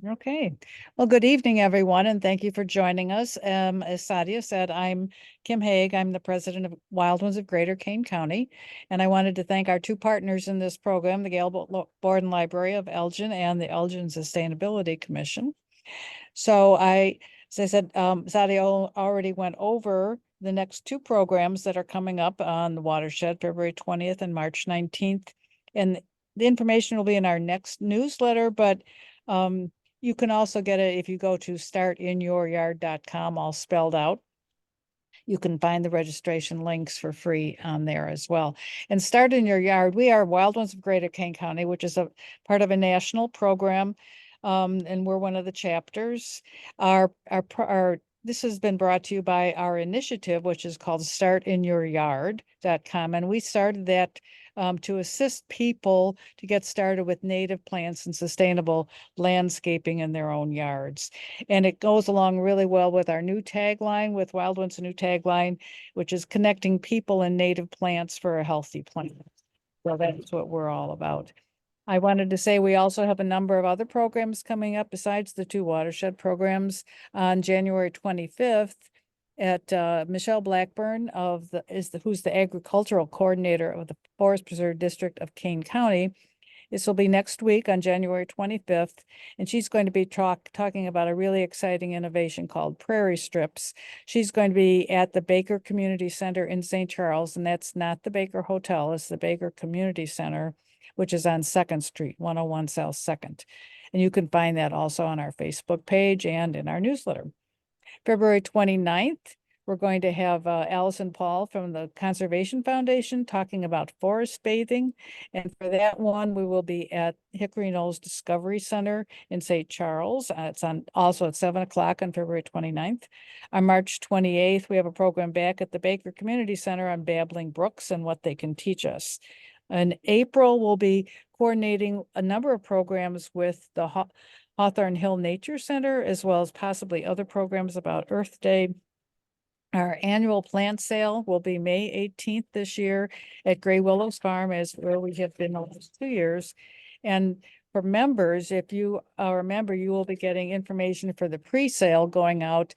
Okay. Well, good evening, everyone, and thank you for joining us. As Sadia said, I'm Kim Haig. I'm the president of Wild Ones of Greater Kane County, and I wanted to thank our two partners in this program, the Gale Borden Library of Elgin and the Elgin Sustainability Commission. As I said, Sadia already went over the next two programs that are coming up on the Watershed, February 20th and March 19th. And the information will be in our next newsletter, but you can also get it if you go to startinyouryard.com, all spelled out. You can find the registration links for free on there as well. And Start in Your Yard, we are Wild Ones of Greater Kane County, which is a part of a national program, and we're one of the chapters. This has been brought to you by our initiative, which is called startinyouryard.com. And we started that to assist people to get started with native plants and sustainable landscaping in their own yards. And it goes along really well with our new tagline, with Wild Ones, a new tagline, which is connecting people and native plants for a healthy planet. So that's what we're all about. I wanted to say we also have a number of other programs coming up besides the two watershed programs. On January 25th at Michelle Blackburn who's the agricultural coordinator of the Forest Preserve District of Kane County. This will be next week on January 25th, and she's going to be talking about a really exciting innovation called Prairie Strips. She's going to be at the Baker Community Center in St. Charles, and that's not the Baker Hotel, it's the Baker Community Center, which is on 2nd Street, 101 South 2nd. And you can find that also on our Facebook page and in our newsletter. February 29th, we're going to have Allison Paul from the Conservation Foundation talking about forest bathing. And for that one, we will be at Hickory Knolls Discovery Center in St. Charles. It's also at 7 o'clock on February 29th. On March 28th, we have a program back at the Baker Community Center on babbling brooks and what they can teach us. In April, we'll be coordinating a number of programs with the Hawthorne Hill Nature Center, as well as possibly other programs about Earth Day. Our annual plant sale will be May 18th this year at Gray Willows Farm, where we have been the last 2 years. And for members, if you are a member, you will be getting information for the pre-sale going out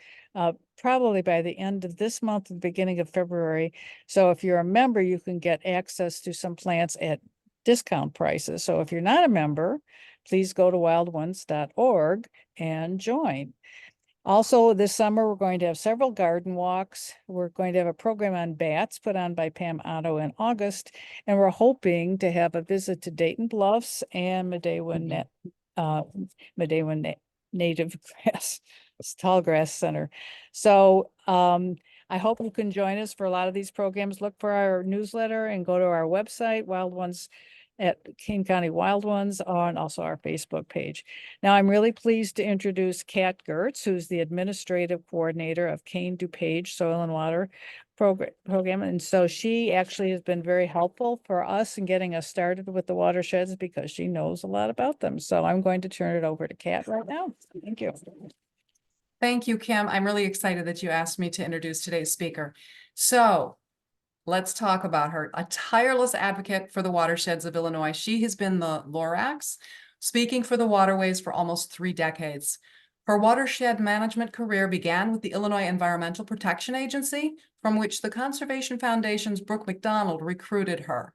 probably by the end of this month, the beginning of February. So if you're a member, you can get access to some plants at discount prices. So if you're not a member, please go to wildones.org and join. Also, this summer, we're going to have several garden walks. We're going to have a program on bats put on by Pam Otto in August, and we're hoping to have a visit to Dayton Bluffs and Medewa Native Grass, Tall Grass Center. So I hope you can join us for a lot of these programs. Look for our newsletter and go to our website, Wild Ones at Kane County Wild Ones, and also our Facebook page. Now, I'm really pleased to introduce Kat Gertz, who's the administrative coordinator of Kane DuPage Soil and Water program. And so she actually has been very helpful for us in getting us started with the watersheds because she knows a lot about them. So I'm going to turn it over to Kat right now. Thank you. Thank you, Kim. I'm really excited that you asked me to introduce today's speaker. So let's talk about her. A tireless advocate for the watersheds of Illinois. She has been the Lorax, speaking for the waterways for almost 3 decades. Her watershed management career began with the Illinois Environmental Protection Agency, from which the Conservation Foundation's Brooke McDonald recruited her.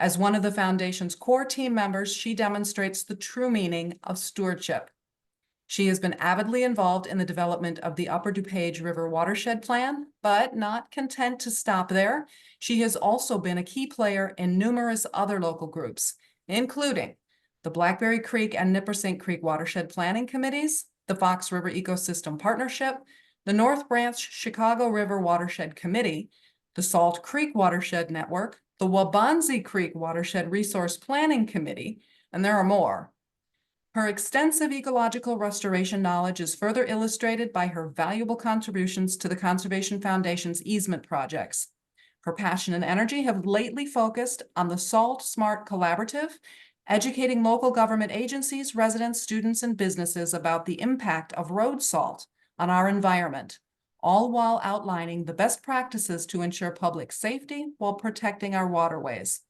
As one of the foundation's core team members, she demonstrates the true meaning of stewardship. She has been avidly involved in the development of the Upper DuPage River Watershed Plan, but not content to stop there. She has also been a key player in numerous other local groups, including the Blackberry Creek and Nippersink Creek Watershed Planning Committees, the Fox River Ecosystem Partnership, the North Branch Chicago River Watershed Committee, the Salt Creek Watershed Network, the Waubonsie Creek Watershed Resource Planning Committee, and there are more. Her extensive ecological restoration knowledge is further illustrated by her valuable contributions to the Conservation Foundation's easement projects. Her passion and energy have lately focused on the Salt Smart Collaborative, educating local government agencies, residents, students, and businesses about the impact of road salt on our environment, all while outlining the best practices to ensure public safety while protecting our waterways.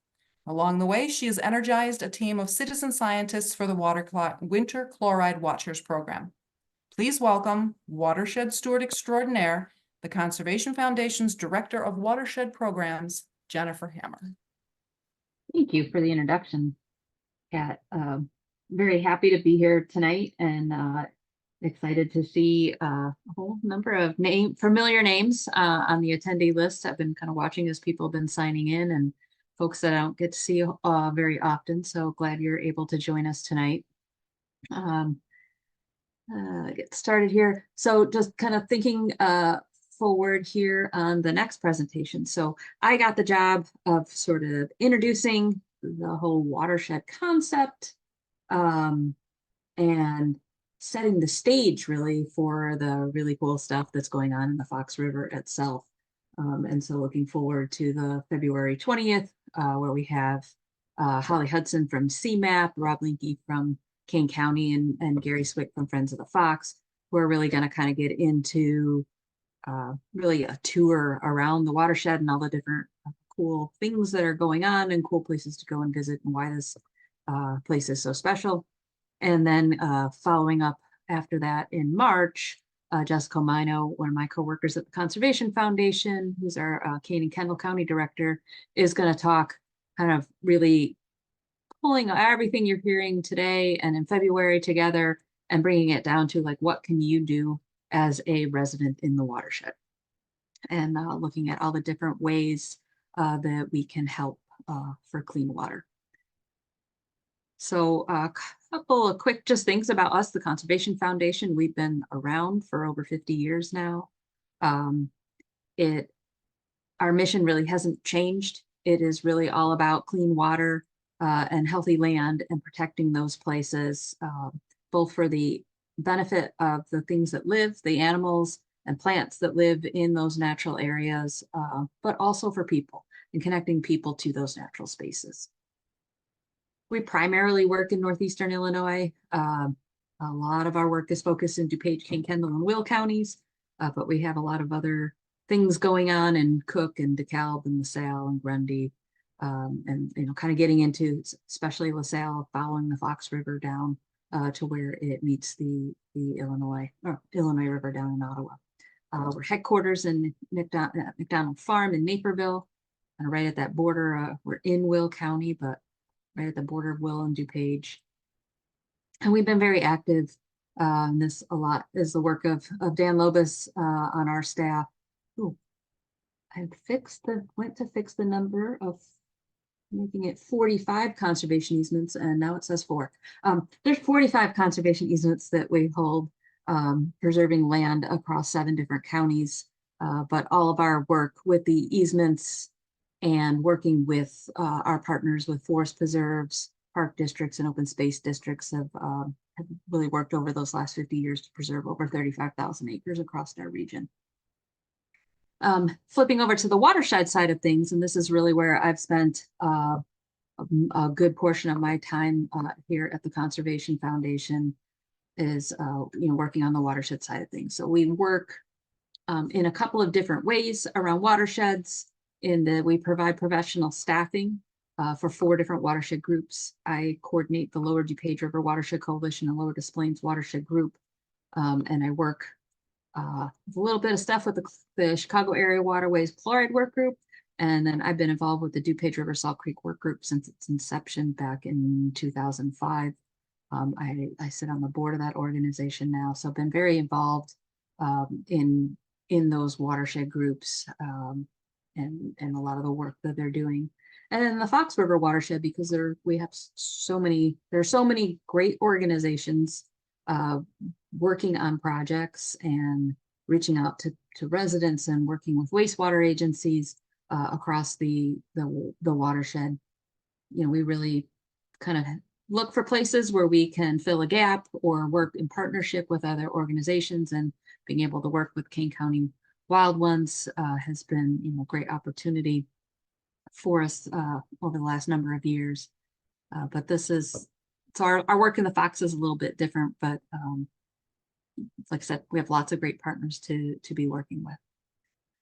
Along the way, she has energized a team of citizen scientists for the Winter Chloride Watchers program. Please welcome Watershed Steward Extraordinaire, the Conservation Foundation's Director of Watershed Programs, Jennifer Hammer. Thank you for the introduction, Kat. Very happy to be here tonight and excited to see a whole number of familiar names on the attendee list. I've been kind of watching as people have been signing in and folks that I don't get to see very often. So glad you're able to join us tonight. Get started here. So just kind of thinking forward here on the next presentation. So I got the job of sort of introducing the whole watershed concept and setting the stage really for the really cool stuff that's going on in the Fox River itself. And so looking forward to the February 20th, where we have Holly Hudson from CMAP, Rob Linke from Kane County, and Gary Swick from Friends of the Fox, who are really going to kind of get into really a tour around the watershed and all the different cool things that are going on and cool places to go and visit and why this place is so special. And then following up after that in March, Jessica Mino, one of my coworkers at the Conservation Foundation, who's our Kane and Kendall County Director, is going to talk kind of really pulling everything you're hearing today and in February together and bringing it down to like, what can you do as a resident in the watershed? And looking at all the different ways that we can help for clean water. So a couple of quick just things about us, the Conservation Foundation. We've been around for over 50 years now. Our mission really hasn't changed. It is really all about clean water and healthy land and protecting those places, both for the benefit of the things that live, the animals and plants that live in those natural areas, but also for people and connecting people to those natural spaces. We primarily work in Northeastern Illinois. A lot of our work is focused in DuPage, Kane, Kendall, and Will counties, but we have a lot of other things going on in Cook and DeKalb and LaSalle and Grundy, and kind of getting into especially LaSalle, following the Fox River down to where it meets the Illinois River down in Ottawa. We're headquarters in McDonald Farm in Naperville, and right at that border. We're in Will County, but right at the border of Will and DuPage. And we've been very active. This a lot is the work of Dan Lobus on our staff. Ooh, I went to fix the number of making it 45 conservation easements, and now it says 4. There's 45 conservation easements that we hold, preserving land across 7 different counties. But all of our work with the easements and working with our partners with forest preserves, park districts, and open space districts have really worked over those last 50 years to preserve over 35,000 acres across our region. Flipping over to the watershed side of things, and this is really where I've spent a good portion of my time here at the Conservation Foundation, is working on the watershed side of things. So we work in a couple of different ways around watersheds. We provide professional staffing for 4 different watershed groups. I coordinate the Lower DuPage River Watershed Coalition and Lower Des Plaines Watershed Group, and I work a little bit of stuff with the Chicago Area Waterways Chloride Work Group, and then I've been involved with the DuPage River Salt Creek Work Group since its inception back in 2005. I sit on the board of that organization now, so I've been very involved in those watershed groups. And a lot of the work that they're doing. And then the Fox River watershed, because there's so many great organizations working on projects and reaching out to residents and working with wastewater agencies across the watershed. We really kind of look for places where we can fill a gap or work in partnership with other organizations, and being able to work with Kane County Wild Ones has been a great opportunity for us over the last number of years. But our work in the Fox is a little bit different, but like I said, we have lots of great partners to be working with.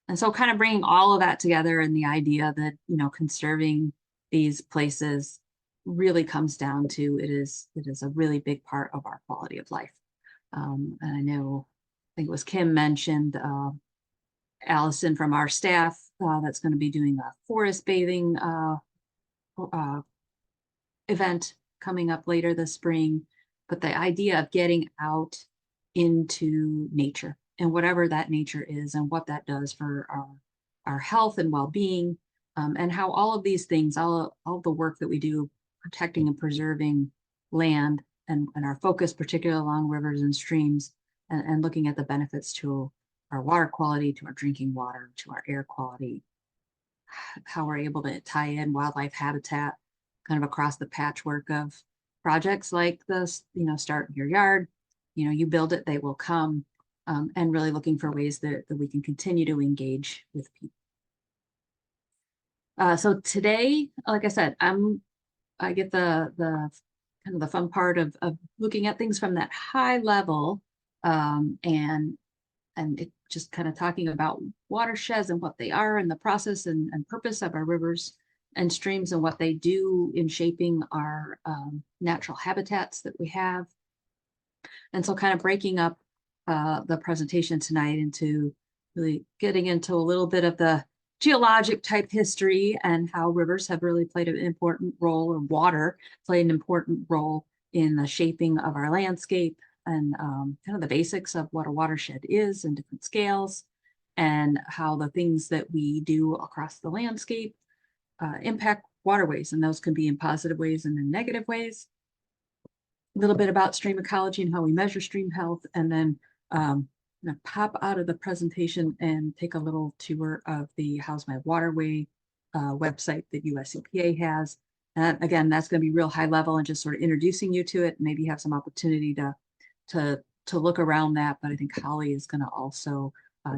And so kind of bringing all of that together, and the idea that conserving these places really comes down to it is a really big part of our quality of life. And I know, I think it was Kim mentioned, Allison from our staff that's going to be doing a forest bathing event coming up later this spring. But the idea of getting out into nature and whatever that nature is and what that does for our health and well-being, and how all of these things, all the work that we do protecting and preserving land and our focus particularly along rivers and streams, and looking at the benefits to our water quality, to our drinking water, to our air quality, how we're able to tie in wildlife habitat kind of across the patchwork of projects like this, start in your yard, you build it, they will come, and really looking for ways that we can continue to engage with people. So today, like I said, I get the kind of the fun part of looking at things from that high level, and it just kind of talking about watersheds and what they are and the process and purpose of our rivers and streams and what they do in shaping our natural habitats that we have. And so kind of breaking up the presentation tonight into really getting into a little bit of the geologic type history and how rivers have really played an important role, or water played an important role in the shaping of our landscape, and kind of the basics of what a watershed is in different scales, and how the things that we do across the landscape impact waterways, and those can be in positive ways and in negative ways. A little bit about stream ecology and how we measure stream health, and then I'm gonna pop out of the presentation and take a little tour of the How's My Waterway website that US EPA has. And again, that's going to be real high level and just sort of introducing you to it. Maybe have some opportunity to look around that. But I think Holly is going to also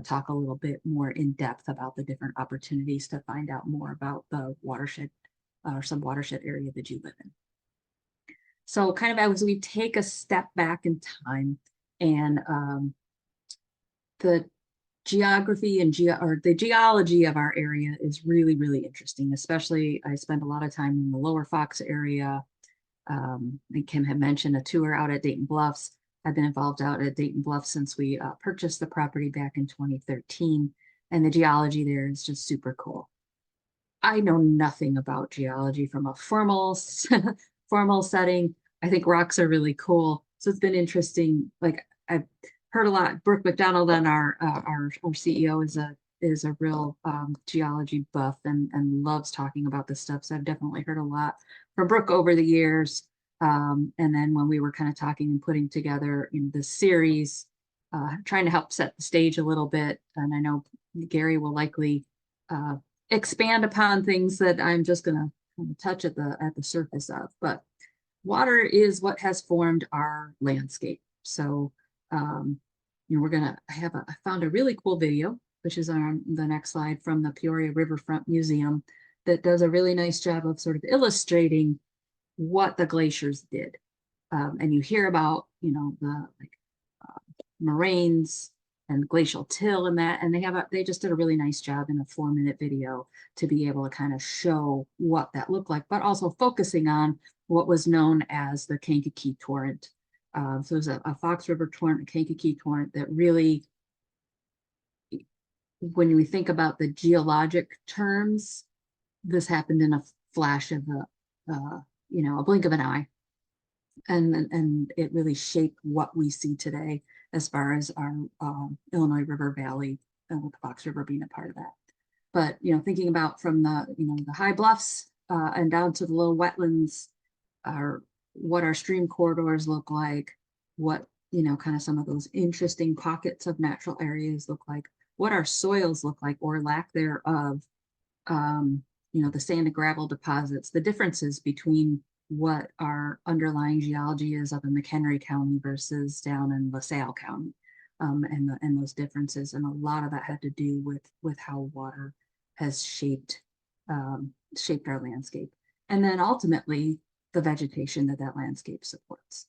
talk a little bit more in depth about the different opportunities to find out more about the watershed or some watershed area that you live in. So kind of as we take a step back in time, and the geography and the geology of our area is really, really interesting. Especially, I spend a lot of time in the Lower Fox area. And Kim had mentioned a tour out at Dayton Bluffs. I've been involved out at Dayton Bluffs since we purchased the property back in 2013, and the geology there is just super cool. I know nothing about geology from a formal setting. I think rocks are really cool, so it's been interesting. Like, I've heard a lot. Brooke McDonald, and our CEO, is a real geology buff and loves talking about this stuff. So I've definitely heard a lot from Brooke over the years. And then when we were kind of talking and putting together in this series, trying to help set the stage a little bit, and I know Gary will likely expand upon things that I'm just going to kind of touch at the surface of. But water is what has formed our landscape. So we're gonna I found a really cool video, which is on the next slide, from the Peoria Riverfront Museum, that does a really nice job of sort of illustrating what the glaciers did. And you hear about, the moraines and glacial till and that, and they just did a really nice job in a 4-minute video to be able to kind of show what that looked like, but also focusing on what was known as the Kankakee Torrent. So it was a Fox River torrent, a Kankakee Torrent, that really, when we think about the geologic terms, this happened in a flash of a blink of an eye. And it really shaped what we see today as far as our Illinois River Valley, with the Fox River being a part of that. But, thinking about from the high bluffs and down to the low wetlands, what our stream corridors look like, what, kind of some of those interesting pockets of natural areas look like, what our soils look like or lack thereof, the sand and gravel deposits, the differences between what our underlying geology is up in McHenry County versus down in LaSalle County, and those differences. And a lot of that had to do with how water has shaped our landscape. And then ultimately the vegetation that landscape supports.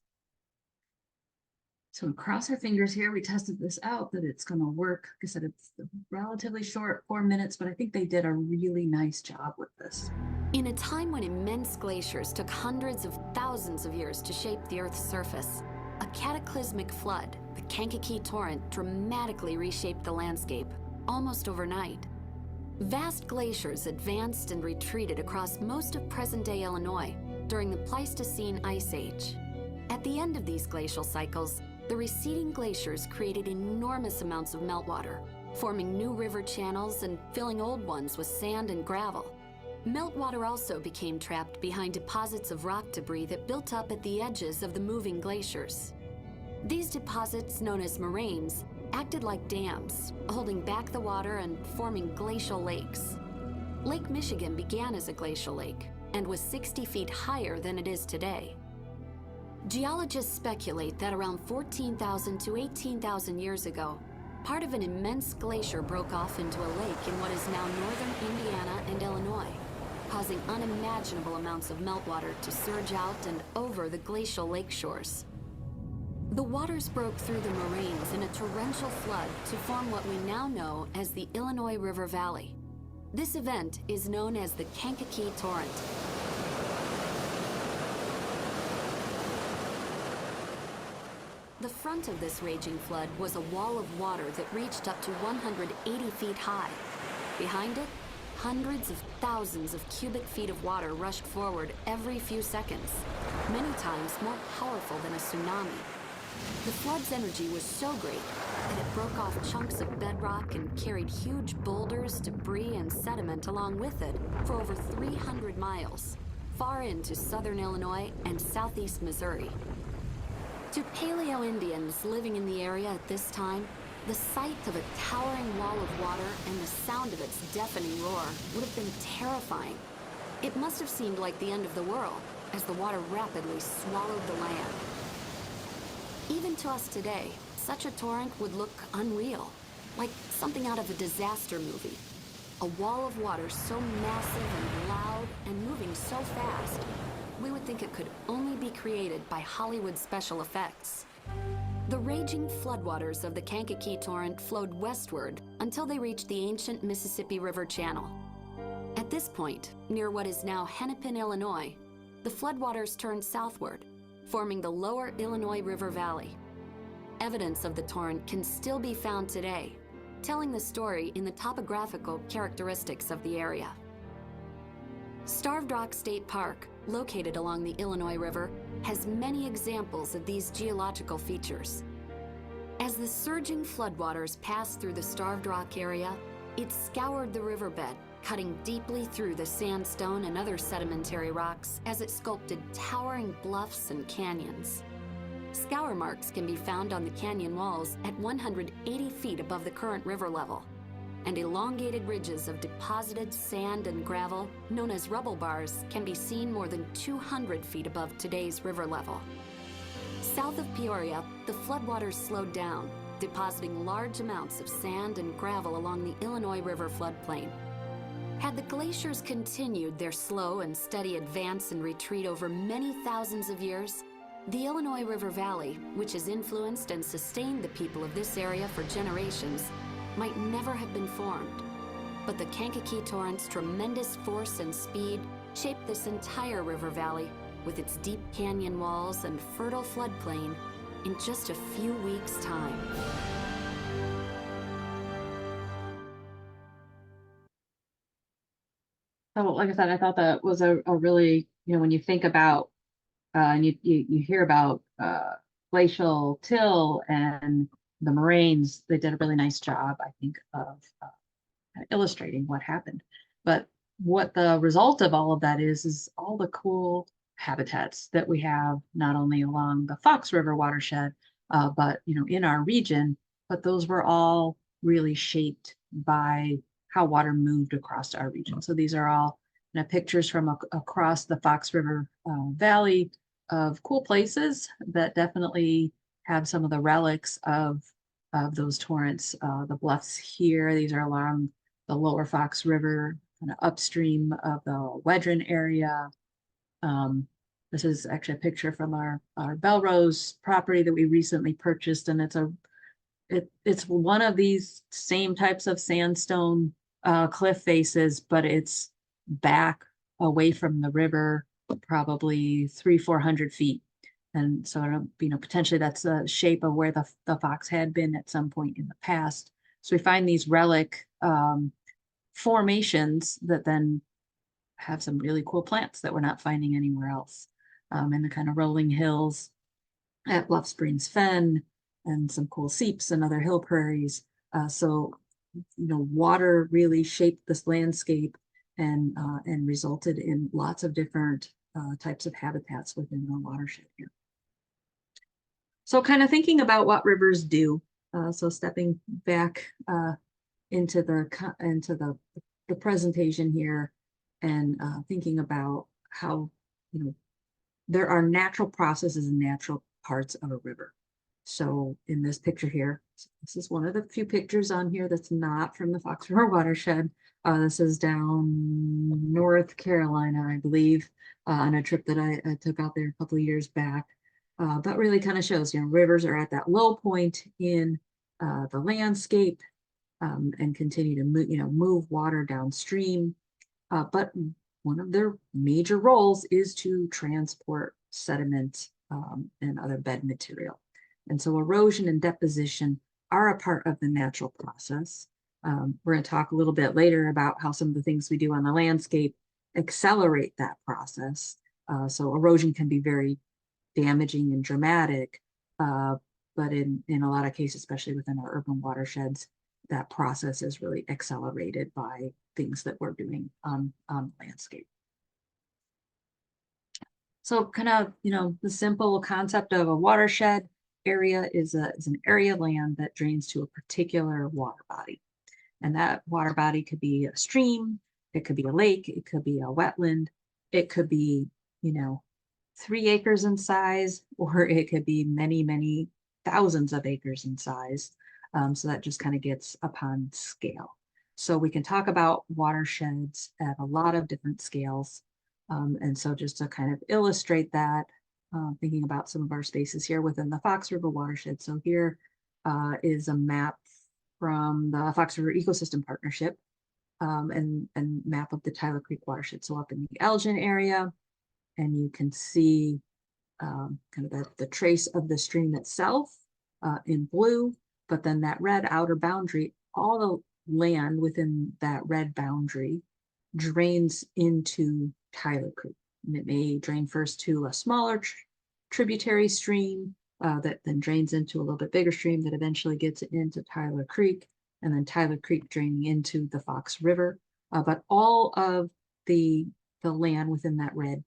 So cross our fingers here. We tested this out that it's going to work. Like I said, it's relatively short, 4 minutes, but I think they did a really nice job with this. In a time when immense glaciers took hundreds of thousands of years to shape the Earth's surface, a cataclysmic flood, the Kankakee Torrent, dramatically reshaped the landscape, almost overnight. Vast glaciers advanced and retreated across most of present-day Illinois during the Pleistocene Ice Age. At the end of these glacial cycles, the receding glaciers created enormous amounts of meltwater, forming new river channels and filling old ones with sand and gravel. Meltwater also became trapped behind deposits of rock debris that built up at the edges of the moving glaciers. These deposits, known as moraines, acted like dams, holding back the water and forming glacial lakes. Lake Michigan began as a glacial lake and was 60 feet higher than it is today. Geologists speculate that around 14,000 to 18,000 years ago, part of an immense glacier broke off into a lake in what is now northern Indiana and Illinois, causing unimaginable amounts of meltwater to surge out and over the glacial lake shores. The waters broke through the moraines in a torrential flood to form what we now know as the Illinois River Valley. This event is known as the Kankakee Torrent. The front of this raging flood was a wall of water that reached up to 180 feet high. Behind it, hundreds of thousands of cubic feet of water rushed forward every few seconds, many times more powerful than a tsunami. The flood's energy was so great that it broke off chunks of bedrock and carried huge boulders, debris, and sediment along with it for over 300 miles, far into southern Illinois and southeast Missouri. To Paleo-Indians living in the area at this time, the sight of a towering wall of water and the sound of its deafening roar would have been terrifying. It must have seemed like the end of the world as the water rapidly swallowed the land. Even to us today, such a torrent would look unreal, like something out of a disaster movie. A wall of water so massive and loud and moving so fast, we would think it could only be created by Hollywood special effects. The raging floodwaters of the Kankakee Torrent flowed westward until they reached the ancient Mississippi River Channel. At this point, near what is now Hennepin, Illinois, the floodwaters turned southward, forming the lower Illinois River Valley. Evidence of the torrent can still be found today, telling the story in the topographical characteristics of the area. Starved Rock State Park, located along the Illinois River, has many examples of these geological features. As the surging floodwaters passed through the Starved Rock area, it scoured the riverbed, cutting deeply through the sandstone and other sedimentary rocks as it sculpted towering bluffs and canyons. Scour marks can be found on the canyon walls at 180 feet above the current river level, and elongated ridges of deposited sand and gravel, known as rubble bars, can be seen more than 200 feet above today's river level. South of Peoria, the floodwaters slowed down, depositing large amounts of sand and gravel along the Illinois River floodplain. Had the glaciers continued their slow and steady advance and retreat over many thousands of years, the Illinois River Valley, which has influenced and sustained the people of this area for generations, might never have been formed. But the Kankakee Torrent's tremendous force and speed shaped this entire river valley with its deep canyon walls and fertile floodplain in just a few weeks' time. So like I said, I thought that was a really, when you think about and you hear about glacial till and the moraines, they did a really nice job, I think, of illustrating what happened. But what the result of all of that is all the cool habitats that we have, not only along the Fox River watershed, but in our region. But those were all really shaped by how water moved across our region. So these are all pictures from across the Fox River Valley of cool places that definitely have some of the relics of those torrents. The bluffs here, these are along the lower Fox River, kind of upstream of the Wedren area. This is actually a picture from our Belrose property that we recently purchased, and it's one of these same types of sandstone cliff faces, but it's back away from the river, probably 300-400 feet. And so, potentially that's the shape of where the fox had been at some point in the past. So we find these relic formations that then have some really cool plants that we're not finding anywhere else. And the kind of rolling hills at Bluff Springs Fen, and some cool seeps and other hill prairies. So, water really shaped this landscape and resulted in lots of different types of habitats within the watershed here. So kind of thinking about what rivers do. So stepping back into the presentation here, and thinking about how, there are natural processes and natural parts of a river. So in this picture here, this is one of the few pictures on here that's not from the Fox River watershed. This is down North Carolina, I believe, on a trip that I took out there a couple of years back. But really kind of shows, rivers are at that low point in the landscape, and continue to move water downstream. But one of their major roles is to transport sediment and other bed material. And so erosion and deposition are a part of the natural process. We're going to talk a little bit later about how some of the things we do on the landscape accelerate that process. So erosion can be very damaging and dramatic, but in a lot of cases, especially within our urban watersheds, that process is really accelerated by things that we're doing on the landscape. So kind of, the simple concept of a watershed area is an area of land that drains to a particular water body. And that water body could be a stream, it could be a lake, it could be a wetland, it could be, 3 acres in size, or it could be many, many thousands of acres in size. So that just kind of gets upon scale. So we can talk about watersheds at a lot of different scales. And so just to kind of illustrate that, thinking about some of our spaces here within the Fox River watershed. So here is a map from the Fox River Ecosystem Partnership, and map of the Tyler Creek watershed. So up in the Elgin area, and you can see kind of the trace of the stream itself in blue, but then that red outer boundary, all the land within that red boundary drains into Tyler Creek. And it may drain first to a smaller tributary stream that then drains into a little bit bigger stream that eventually gets into Tyler Creek, and then Tyler Creek draining into the Fox River. But all of the land within that red,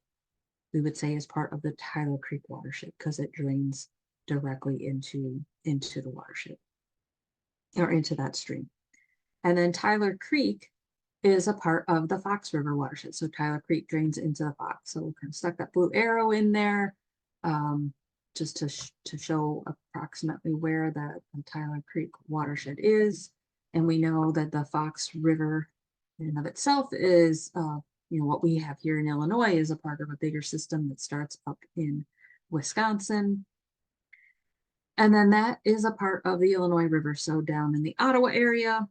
we would say, is part of the Tyler Creek watershed, because it drains directly into the watershed, or into that stream. And then Tyler Creek is a part of the Fox River watershed. So Tyler Creek drains into the Fox. So we'll kind of stuck that blue arrow in there, just to show approximately where the Tyler Creek watershed is. And we know that the Fox River in and of itself is, what we have here in Illinois is a part of a bigger system that starts up in Wisconsin. And then that is a part of the Illinois River. So down in the Ottawa area,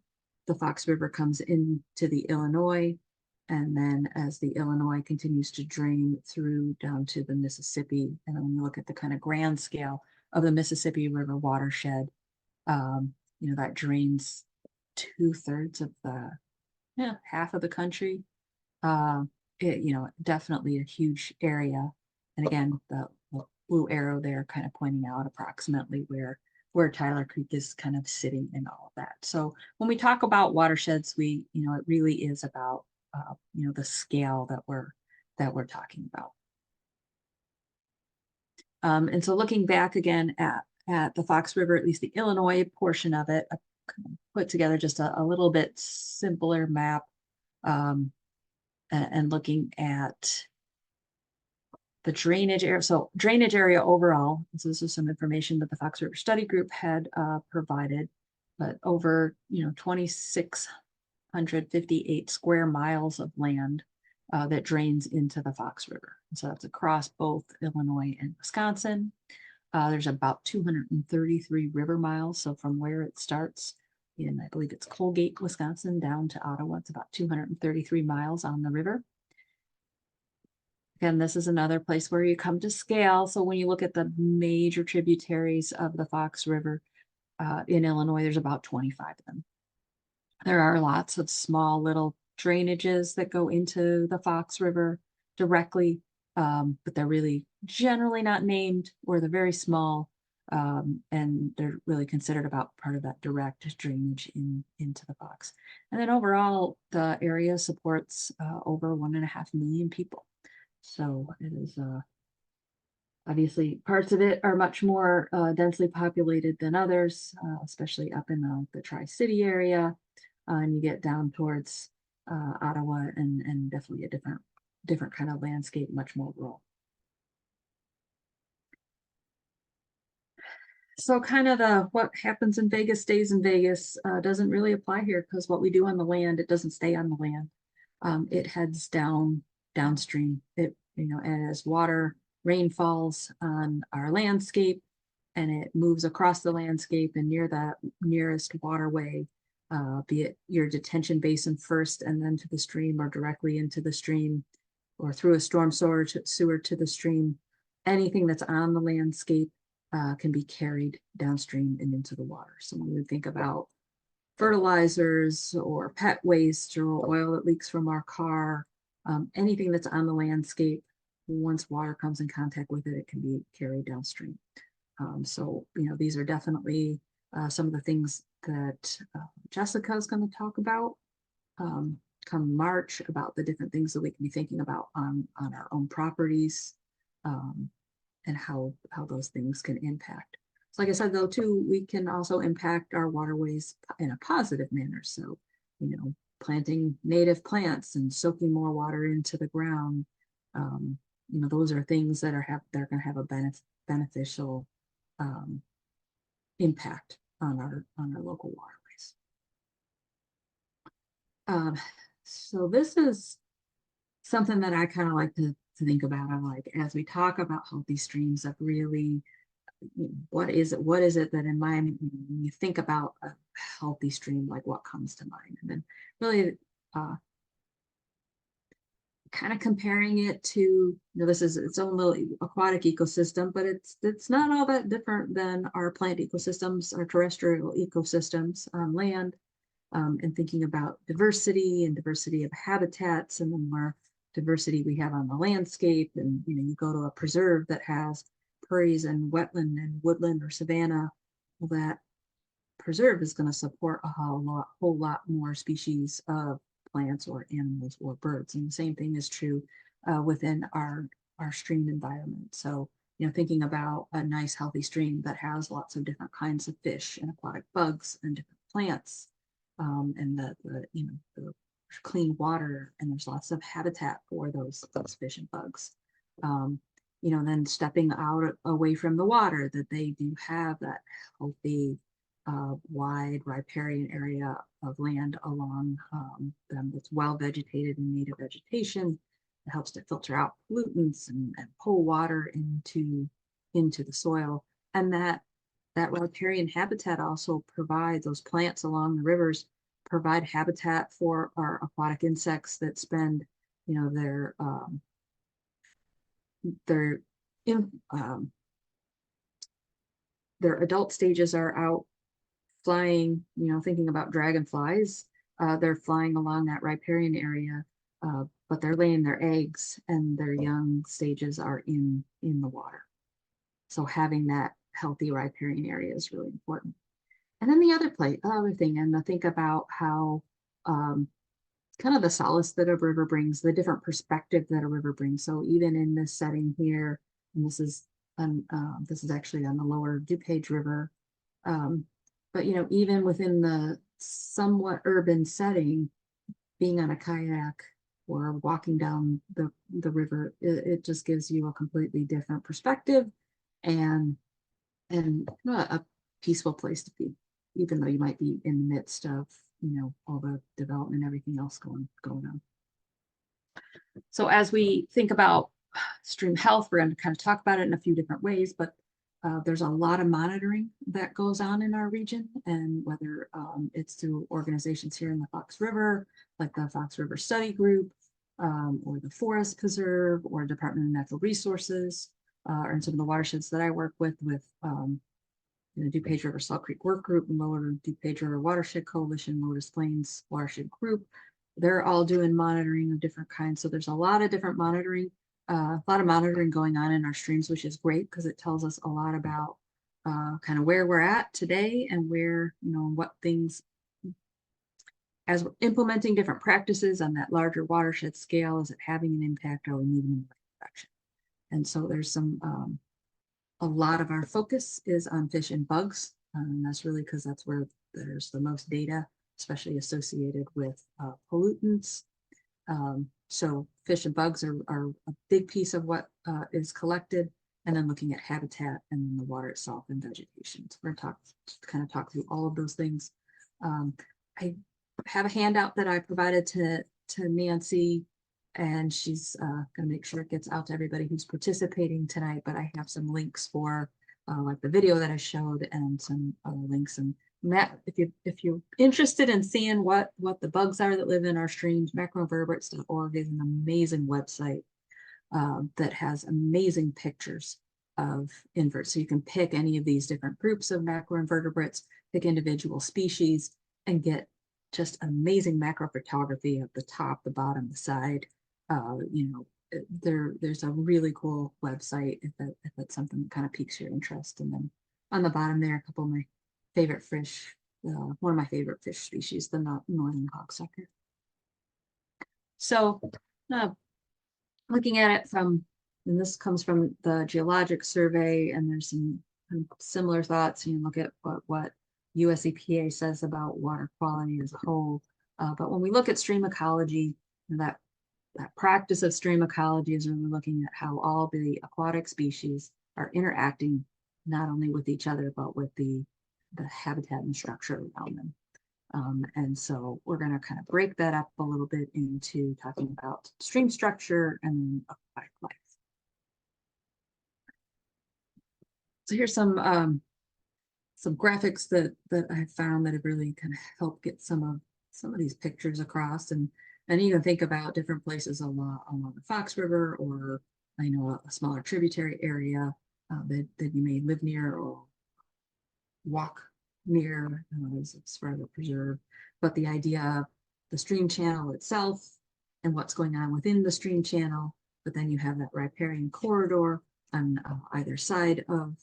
the Fox River comes into the Illinois. And then as the Illinois continues to drain through down to the Mississippi, and when you look at the kind of grand scale of the Mississippi River watershed, that drains 2/3 of half of the country. Definitely a huge area. And again, the blue arrow there kind of pointing out approximately where Tyler Creek is kind of sitting in all of that. So when we talk about watersheds, it really is about the scale that we're talking about. And so looking back again at the Fox River, at least the Illinois portion of it, I put together just a little bit simpler map, and looking at the drainage area. So drainage area overall, so this is some information that the Fox River Study Group had provided, but over 2,658 square miles of land that drains into the Fox River. So that's across both Illinois and Wisconsin. There's about 233 river miles. So from where it starts in, I believe it's Colgate, Wisconsin, down to Ottawa, it's about 233 miles on the river. Again, this is another place where you come to scale. So when you look at the major tributaries of the Fox River in Illinois, there's about 25 of them. There are lots of small little drainages that go into the Fox River directly, but they're really generally not named, or they're very small, and they're really considered about part of that direct drainage into the Fox. And then overall, the area supports over 1.5 million people. So it is obviously parts of it are much more densely populated than others, especially up in the Tri-City area. And you get down towards Ottawa, and definitely a different kind of landscape, much more rural. So kind of the what happens in Vegas stays in Vegas doesn't really apply here, because what we do on the land, it doesn't stay on the land. It heads downstream. It, and as rain falls on our landscape, and it moves across the landscape and near that nearest waterway, be it your detention basin first and then to the stream, or directly into the stream, or through a storm sewer to the stream, anything that's on the landscape can be carried downstream and into the water. So when we think about fertilizers or pet waste or oil that leaks from our car, anything that's on the landscape, once water comes in contact with it, it can be carried downstream. So, these are definitely some of the things that Jessica is going to talk about come March, about the different things that we can be thinking about on our own properties, and how those things can impact. So like I said, though, too, we can also impact our waterways in a positive manner. So, planting native plants and soaking more water into the ground. Those are things that they're going to have a beneficial impact on our local waterways. So this is something that I kind of like to think about. I like, as we talk about healthy streams, of really, what is it that in mind, when you think about a healthy stream, like what comes to mind? And then really kind of comparing it to, this is its own little aquatic ecosystem, but it's not all that different than our plant ecosystems, our terrestrial ecosystems on land, and thinking about diversity of habitats, and the more diversity we have on the landscape. And you go to a preserve that has prairies and wetland and woodland or savanna, well, that preserve is going to support a whole lot more species of plants or animals or birds. And the same thing is true within our stream environment. So, thinking about a nice healthy stream that has lots of different kinds of fish and aquatic bugs and different plants, and the clean water, and there's lots of habitat for those fish and bugs. Then stepping out away from the water, that they do have that healthy, wide riparian area of land along them that's well vegetated and native vegetation. It helps to filter out pollutants and pull water into the soil. And that riparian habitat also provides, those plants along the rivers provide habitat for our aquatic insects that spend, their adult stages are out flying, thinking about dragonflies, they're flying along that riparian area, but they're laying their eggs, and their young stages are in the water. So having that healthy riparian area is really important. And then the other thing, and to think about how kind of the solace that a river brings, the different perspective that a river brings. So even in this setting here, and this is actually on the lower DuPage River, but even within the somewhat urban setting, being on a kayak or walking down the river, it just gives you a completely different perspective, and a peaceful place to be, even though you might be in the midst of all the development and everything else going on. So as we think about stream health, we're going to kind of talk about it in a few different ways, but there's a lot of monitoring that goes on in our region, and whether it's through organizations here in the Fox River, like the Fox River Study Group, or the Forest Preserve or Department of Natural Resources, or in some of the watersheds that I work with DuPage River Salt Creek Work Group, Lower DuPage River Watershed Coalition, Lotus Plains Watershed Group. They're all doing monitoring of different kinds. So there's a lot of different monitoring, going on in our streams, which is great because it tells us a lot about kind of where we're at today and where, what things, as we're implementing different practices on that larger watershed scale, is it having an impact? Are we moving in the right direction? And so there's some, a lot of our focus is on fish and bugs. And that's really because that's where there's the most data, especially associated with pollutants. So fish and bugs are a big piece of what is collected, and then looking at habitat and then the water itself and vegetation. So we're going to talk through all of those things. I have a handout that I provided to Nancy, and she's going to make sure it gets out to everybody who's participating tonight, but I have some links for like the video that I showed and some other links. And Matt, if you're interested in seeing what the bugs are that live in our streams, macroinvertebrates.org is an amazing website that has amazing pictures of inverts. So you can pick any of these different groups of macroinvertebrates, pick individual species, and get just amazing macro photography of the top, the bottom, the side. There's a really cool website if that's something that kind of piques your interest. And then on the bottom there, a couple of my favorite fish, one of my favorite fish species, the northern hogsucker. So looking at it from, and this comes from the Geologic Survey, and there's some similar thoughts. Look at what US EPA says about water quality as a whole. But when we look at stream ecology, that practice of stream ecology is really looking at how all the aquatic species are interacting not only with each other, but with the habitat and structure around them. And so we're going to kind of break that up a little bit into talking about stream structure and aquatic life. So here's some graphics that I found that have really kind of helped get some of these pictures across, and you can think about different places along the Fox River, or a smaller tributary area that you may live near or walk near as it's further preserved. But the idea of the stream channel itself and what's going on within the stream channel, but then you have that riparian corridor on either side of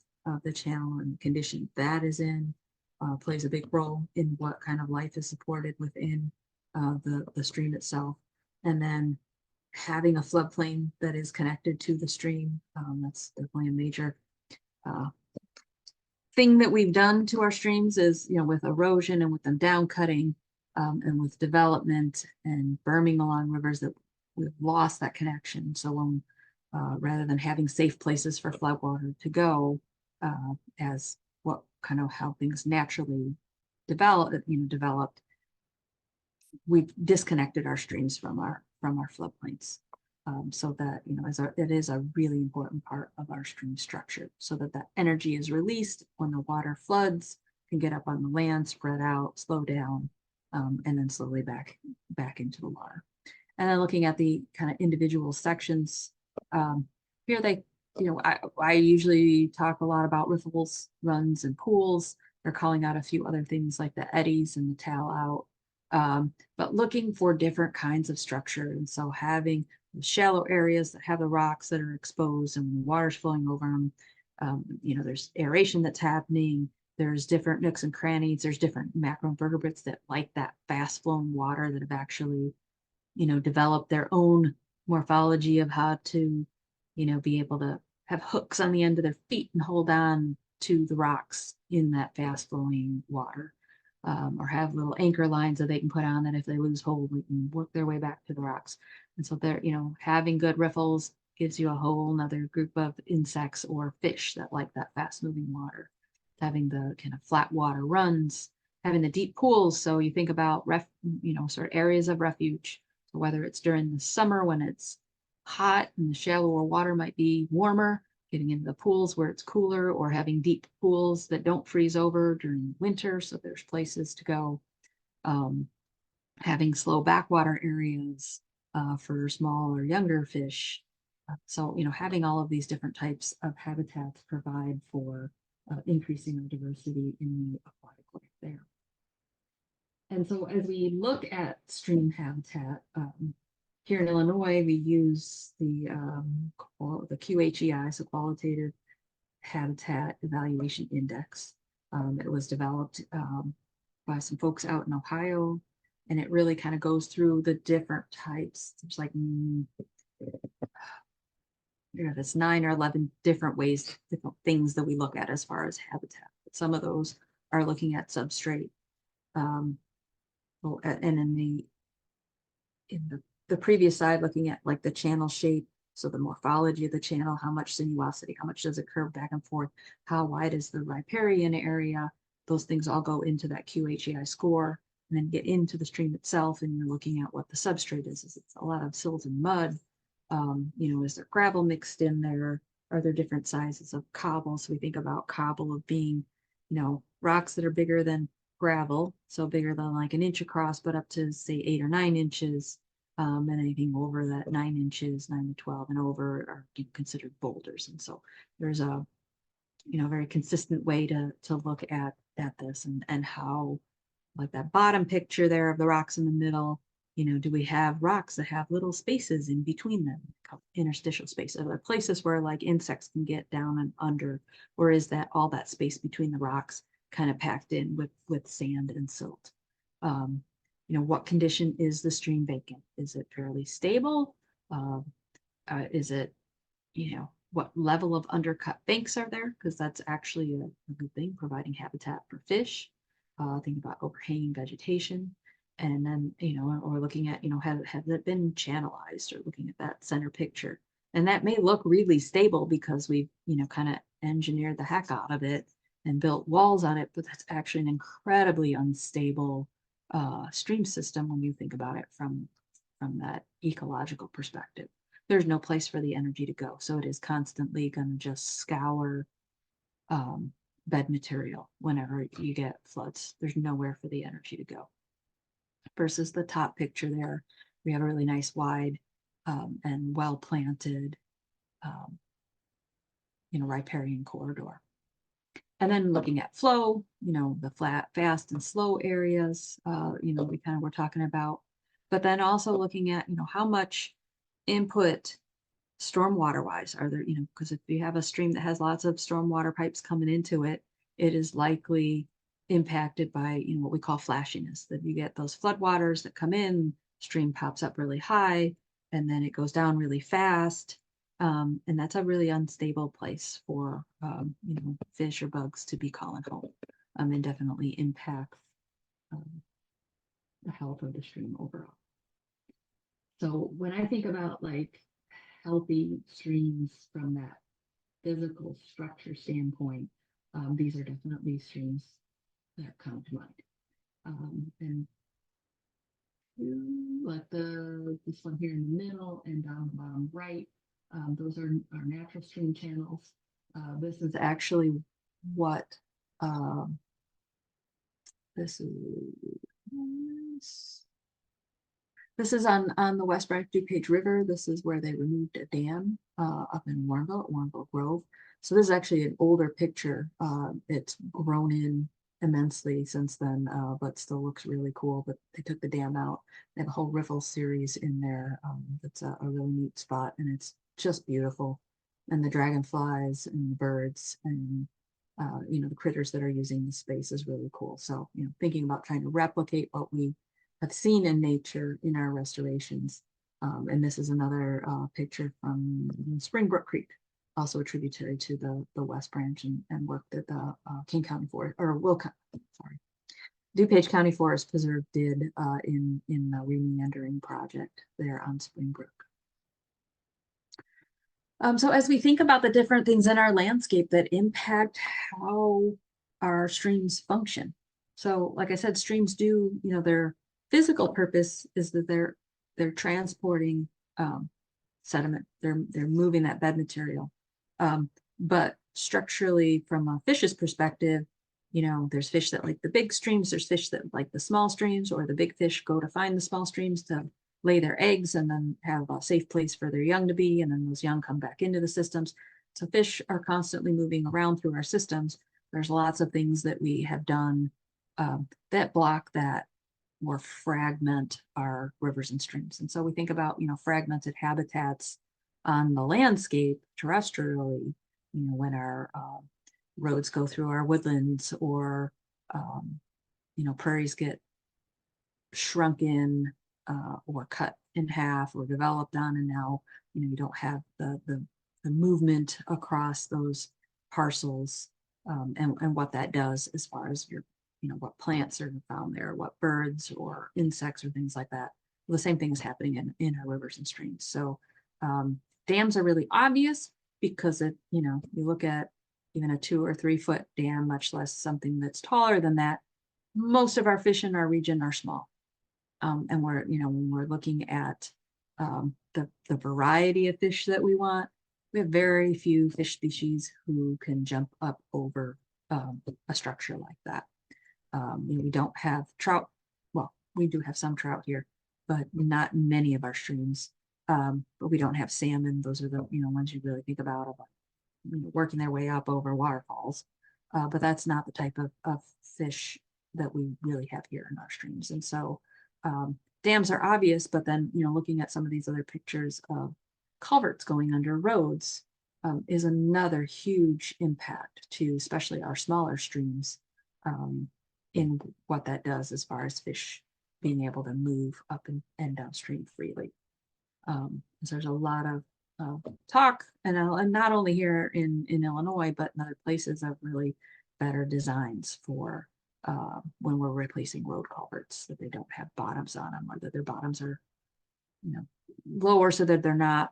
the channel, and the condition that is in plays a big role in what kind of life is supported within the stream itself. And then having a floodplain that is connected to the stream, that's definitely a major thing that we've done to our streams is, with erosion and with them down cutting and with development and berming along rivers, that we've lost that connection. So when rather than having safe places for floodwater to go, as how things naturally developed, we've disconnected our streams from our floodplains. So that it is a really important part of our stream structure, so that energy is released when the water floods, can get up on the land, spread out, slow down, and then slowly back into the water. And then looking at the kind of individual sections, here I usually talk a lot about riffles, runs, and pools. They're calling out a few other things like the eddies and the tail out, but looking for different kinds of structure. And so having shallow areas that have the rocks that are exposed and when the water's flowing over them, there's aeration that's happening. There's different nooks and crannies. There's different macroinvertebrates that like that fast flowing water, that have actually, developed their own morphology of how to, be able to have hooks on the end of their feet and hold on to the rocks in that fast flowing water. Or have little anchor lines that they can put on that if they lose hold, we can work their way back to the rocks. And so they're, having good riffles gives you a whole nother group of insects or fish that like that fast moving water. Having the kind of flat water runs, having the deep pools. So you think about sort of areas of refuge. So whether it's during the summer when it's hot and the shallower water might be warmer, getting into the pools where it's cooler, or having deep pools that don't freeze over during winter, so there's places to go. Having slow backwater areas, for small or younger fish. So, you know, having all of these different types of habitats provide for increasing our diversity in the aquatic life there. And so as we look at stream habitat, here in Illinois, we use the QHEI, so Qualitative Habitat Evaluation Index. It was developed by some folks out in Ohio, and it really kind of goes through the different types. There's like there's 9 or 11 different ways, different things that we look at as far as habitat. But some of those are looking at substrate. And in the previous slide, looking at like the channel shape, so the morphology of the channel, how much sinuosity, how much does it curve back and forth, how wide is the riparian area, those things all go into that QHEI score, and then get into the stream itself, and you're looking at what the substrate is. Is it's a lot of silt and mud? You know, is there gravel mixed in there? Are there different sizes of cobble? So we think about cobble of being, you know, rocks that are bigger than gravel, so bigger than like an inch across, but up to say 8 or 9 inches. And anything over that 9 inches, 9 to 12 and over are considered boulders. And so there's a, you know, very consistent way to look at this, and how, like that bottom picture there of the rocks in the middle, you know, do we have rocks that have little spaces in between them, interstitial space, or places where like insects can get down and under, or is that all that space between the rocks kind of packed in with sand and silt? You know, what condition is the stream vacant? Is it fairly stable? Is it, you know, what level of undercut banks are there? Because that's actually a good thing, providing habitat for fish. Think about overhanging vegetation. And then, you know, or looking at, you know, have that been channelized, or looking at that center picture. And that may look really stable because we've, you know, kind of engineered the heck out of it and built walls on it, but that's actually an incredibly unstable stream system when you think about it from that ecological perspective. There's no place for the energy to go, so it is constantly going to just scour bed material whenever you get floods. There's nowhere for the energy to go. Versus the top picture there, we have a really nice wide and well planted you know, riparian corridor. And then looking at flow, you know, the flat, fast, and slow areas, you know, we kind of were talking about, but then also looking at, you know, how much input stormwater wise are there, you know, because if you have a stream that has lots of stormwater pipes coming into it, it is likely impacted by, you know, what we call flashiness, that you get those floodwaters that come in, stream pops up really high, and then it goes down really fast. And that's a really unstable place for, you know, fish or bugs to be calling home, and definitely impacts the health of the stream overall. So when I think about like healthy streams from that physical structure standpoint, these are definitely streams that come to mind. And like this one here in the middle and down the bottom right, those are our natural stream channels. This is actually what this is on the West Branch DuPage River. This is where they removed a dam up in Warrenville Grove. So this is actually an older picture. It's grown in immensely since then, but still looks really cool. But they took the dam out. They have a whole riffle series in there. That's a really neat spot, and it's just beautiful. And the dragonflies and the birds and you know, the critters that are using the space is really cool. So, you know, thinking about trying to replicate what we have seen in nature in our restorations. And this is another picture from Springbrook Creek, also a tributary to the West Branch, and work that the King County Forest, or DuPage County Forest Preserve did in the remeandering project there on Springbrook. So as we think about the different things in our landscape that impact how our streams function. So like I said, streams do, you know, their physical purpose is that they're transporting sediment. They're moving that bed material. But structurally, from a fish's perspective, you know, there's fish that like the big streams, there's fish that like the small streams, or the big fish go to find the small streams to lay their eggs and then have a safe place for their young to be, and then those young come back into the systems. So fish are constantly moving around through our systems. There's lots of things that we have done that block that or fragment our rivers and streams. And so we think about, fragmented habitats on the landscape terrestrially, when our roads go through our woodlands, or, prairies get shrunken or cut in half or developed on, and now, you don't have the movement across those parcels, and what that does as far as your, what plants are found there, what birds or insects or things like that. Well, the same thing is happening in our rivers and streams. So dams are really obvious because you look at even a 2 or 3 foot dam, much less something that's taller than that. Most of our fish in our region are small. And we're, when we're looking at the variety of fish that we want, we have very few fish species who can jump up over a structure like that. We don't have trout. Well, we do have some trout here, but not in many of our streams. But we don't have salmon. Those are the ones you really think about working their way up over waterfalls. But that's not the type of fish that we really have here in our streams. And so dams are obvious, but then looking at some of these other pictures of culverts going under roads is another huge impact to especially our smaller streams, in what that does as far as fish being able to move up and downstream freely. So there's a lot of talk, and not only here in Illinois, but in other places, of really better designs for when we're replacing road culverts, that they don't have bottoms on them, or that their bottoms are lower, so that they're not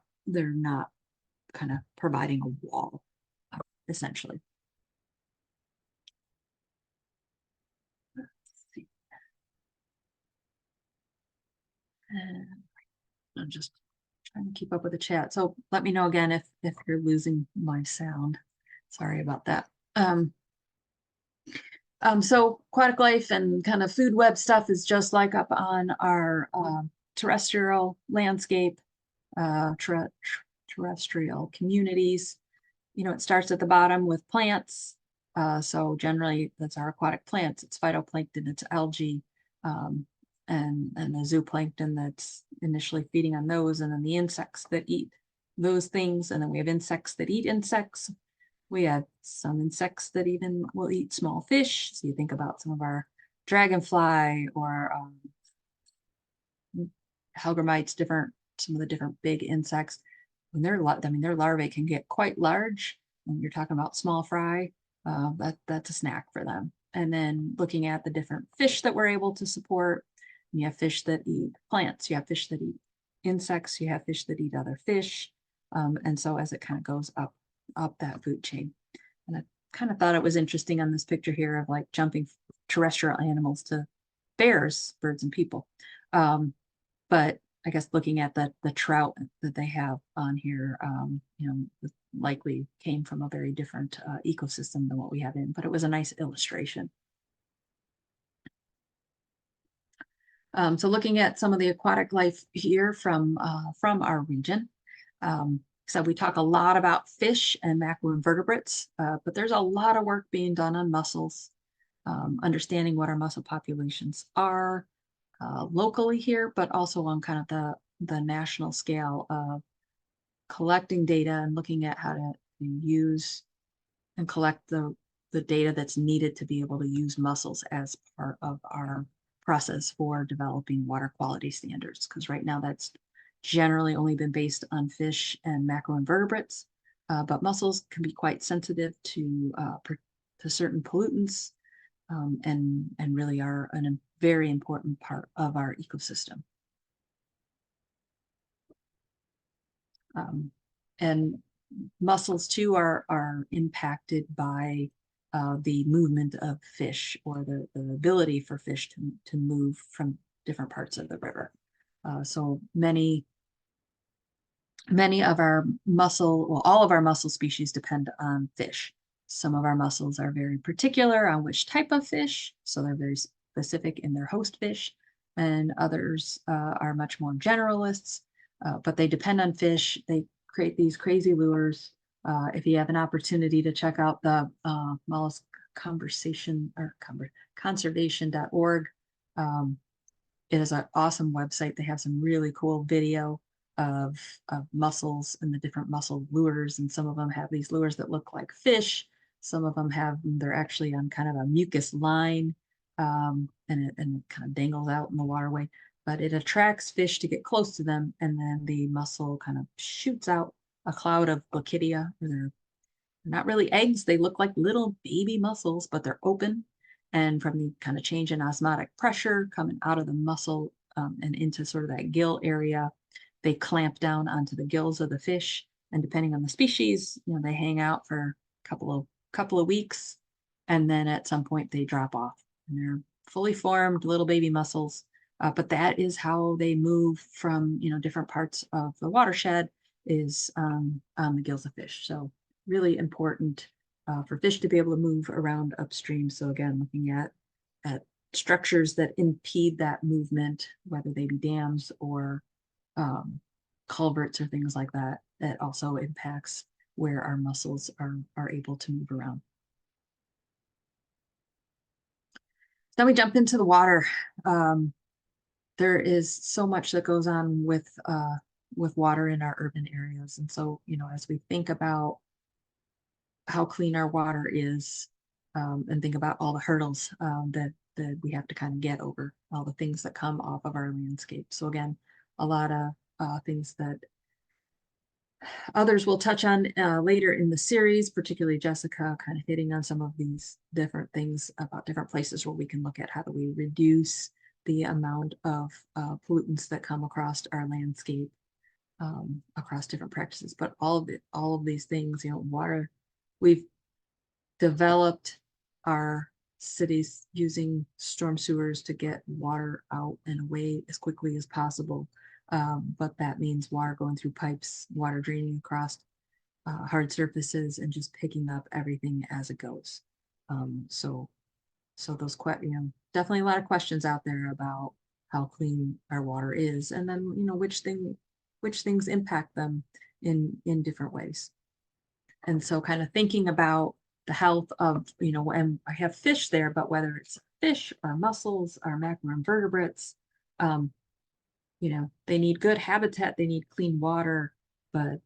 kind of providing a wall, essentially. Let's see. And I'm just trying to keep up with the chat, so let me know again if you're losing my sound. Sorry about that. So aquatic life and kind of food web stuff is just like up on our terrestrial landscape, terrestrial communities. It starts at the bottom with plants. So generally that's our aquatic plants. It's phytoplankton, it's algae, and the zooplankton that's initially feeding on those, and then the insects that eat those things. And then we have insects that eat insects. We have some insects that even will eat small fish. So you think about some of our dragonfly or hellgrammites, some of the different big insects. When their larvae can get quite large. When you're talking about small fry, that's a snack for them. And then looking at the different fish that we're able to support, you have fish that eat plants, you have fish that eat insects, you have fish that eat other fish. And so as it kind of goes up that food chain. And I kind of thought it was interesting on this picture here of like jumping terrestrial animals to bears, birds, and people. But I guess looking at the trout that they have on here, likely came from a very different ecosystem than what we have in, but it was a nice illustration. So looking at some of the aquatic life here from our region. So we talk a lot about fish and macroinvertebrates, but there's a lot of work being done on mussels, understanding what our mussel populations are locally here, but also on kind of the national scale of collecting data and looking at how to use and collect the data that's needed to be able to use mussels as part of our process for developing water quality standards. Because right now that's generally only been based on fish and macroinvertebrates, but mussels can be quite sensitive to certain pollutants, and really are a very important part of our ecosystem. And mussels too are impacted by the movement of fish, or the ability for fish to move from different parts of the river. So many of our all of our mussel species depend on fish. Some of our mussels are very particular on which type of fish, so they're very specific in their host fish. and others are much more generalists, but they depend on fish. They create these crazy lures. If you have an opportunity to check out the mollusk conservation.org, it is an awesome website. They have some really cool video of mussels and the different mussel lures, and some of them have these lures that look like fish. Some of them they're actually on kind of a mucus line, and it kind of dangles out in the waterway, but it attracts fish to get close to them, and then the mussel kind of shoots out a cloud of Blachidia. They're not really eggs. They look like little baby mussels, but they're open. And from the kind of change in osmotic pressure coming out of the mussel and into sort of that gill area, they clamp down onto the gills of the fish. And depending on the species, they hang out for a couple of weeks, and then at some point they drop off. And they're fully formed little baby mussels. But that is how they move from different parts of the watershed, is on the gills of fish. So really important for fish to be able to move around upstream. So again, looking at structures that impede that movement, whether they be dams or culverts or things like that, that also impacts where our mussels are able to move around. Then we jump into the water. There is so much that goes on with water in our urban areas. And so, as we think about how clean our water is, and think about all the hurdles that we have to kind of get over, all the things that come off of our landscape. So again, a lot of things that others will touch on later in the series, particularly Jessica, kind of hitting on some of these different things about different places where we can look at how do we reduce the amount of pollutants that come across our landscape, across different practices. But all of these things, water, we've developed our cities using storm sewers to get water out and away as quickly as possible. But that means water going through pipes, water draining across hard surfaces, and just picking up everything as it goes. So those definitely a lot of questions out there about how clean our water is, and then which things impact them in different ways. And so kind of thinking about the health of, and I have fish there, but whether it's fish or mussels or macroinvertebrates, they need good habitat, they need clean water, but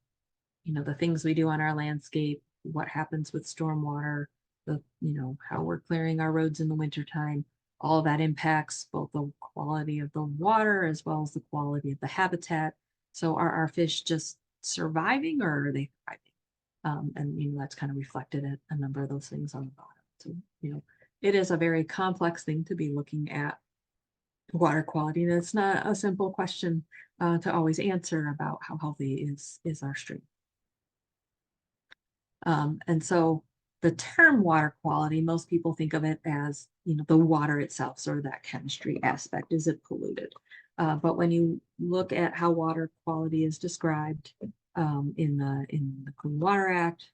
the things we do on our landscape, what happens with stormwater, how we're clearing our roads in the wintertime, all of that impacts both the quality of the water as well as the quality of the habitat. So are our fish just surviving, or are they thriving? And that's kind of reflected at a number of those things on the bottom. So, it is a very complex thing to be looking at water quality. And it's not a simple question to always answer about how healthy is our stream. And so the term water quality, most people think of it as, the water itself, sort of that chemistry aspect. Is it polluted? But when you look at how water quality is described in the Clean Water Act,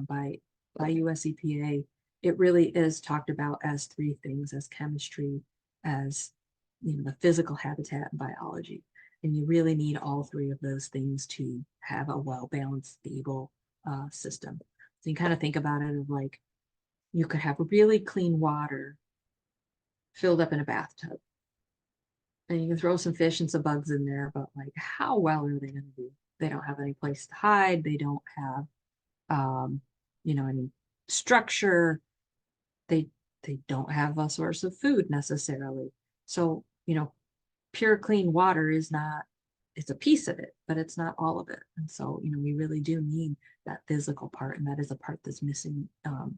by US EPA, it really is talked about as three things: as chemistry, as the physical habitat, and biology. And you really need all three of those things to have a well-balanced, stable system. So you kind of think about it of like, you could have really clean water filled up in a bathtub, and you can throw some fish and some bugs in there, but like, how well are they going to do? They don't have any place to hide. They don't have, any structure. They don't have a source of food necessarily. So, pure clean water is not, it's a piece of it, but it's not all of it. And so, we really do need that physical part, and that is a part that's missing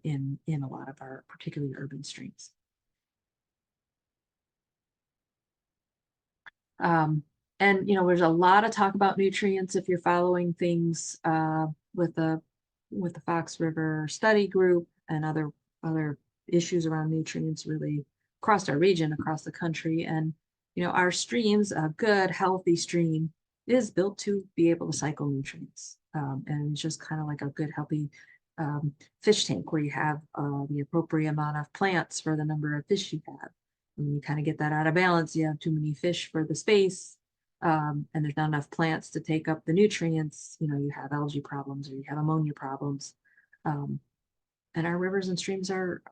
in a lot of our particularly urban streams. And there's a lot of talk about nutrients if you're following things with the Fox River Study Group and other issues around nutrients really across our region, across the country. And our streams, a good healthy stream, is built to be able to cycle nutrients, and it's just kind of like a good healthy fish tank where you have the appropriate amount of plants for the number of fish you have. When you kind of get that out of balance, you have too many fish for the space, and there's not enough plants to take up the nutrients. You know, you have algae problems or you have ammonia problems. And our rivers and streams are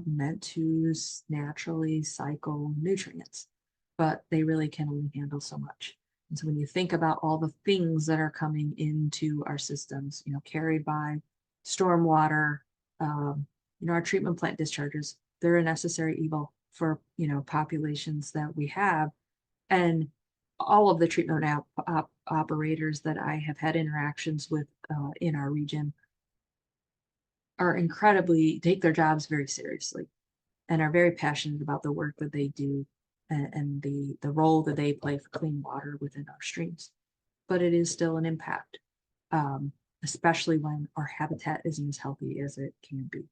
meant to naturally cycle nutrients, but they really can only handle so much. And so when you think about all the things that are coming into our systems, you know, carried by stormwater, you know, our treatment plant discharges, they're a necessary evil for, you know, populations that we have. And all of the treatment operators that I have had interactions with in our region are take their jobs very seriously and are very passionate about the work that they do and the role that they play for clean water within our streams. But it is still an impact, especially when our habitat isn't as healthy as it can be.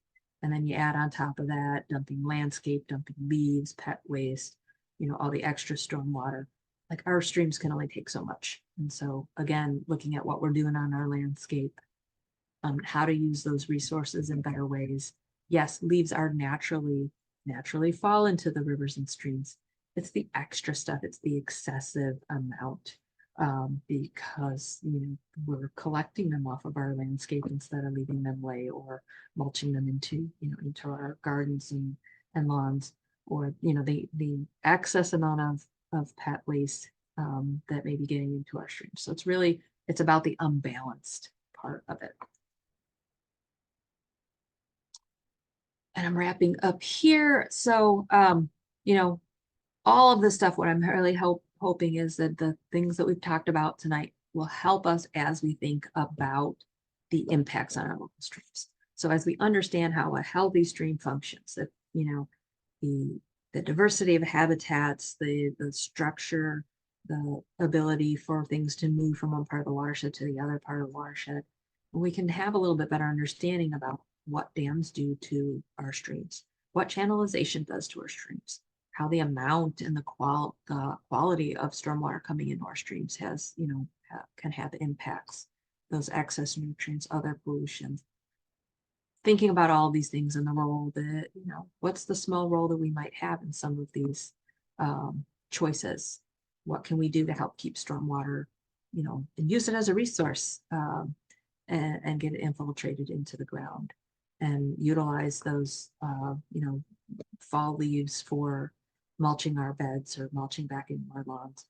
And then you add on top of that, dumping landscape, dumping leaves, pet waste, you know, all the extra storm water. Like our streams can only take so much. And so again, looking at what we're doing on our landscape, how to use those resources in better ways. Yes, leaves are naturally fall into the rivers and streams. It's the extra stuff, it's the excessive amount, because, you know, we're collecting them off of our landscape instead of leaving them lay or mulching them into, you know, into our gardens and lawns, or, you know, the excess amount of pet waste that may be getting into our streams. So it's about the unbalanced part of it. And I'm wrapping up here. So, you know, all of this stuff, what I'm really hoping is that the things that we've talked about tonight will help us as we think about the impacts on our local streams. So as we understand how a healthy stream functions, that, you know, the diversity of habitats, the structure, the ability for things to move from one part of the watershed to the other part of the watershed, we can have a little bit better understanding about what dams do to our streams, what channelization does to our streams, how the amount and the quality of stormwater coming into our streams has, you know, can have impacts, those excess nutrients, other pollution. Thinking about all these things and the role that, you know, what's the small role that we might have in some of these choices? What can we do to help keep stormwater, you know, and use it as a resource and get it infiltrated into the ground and utilize those, you know, fall leaves for mulching our beds or mulching back in our lawns.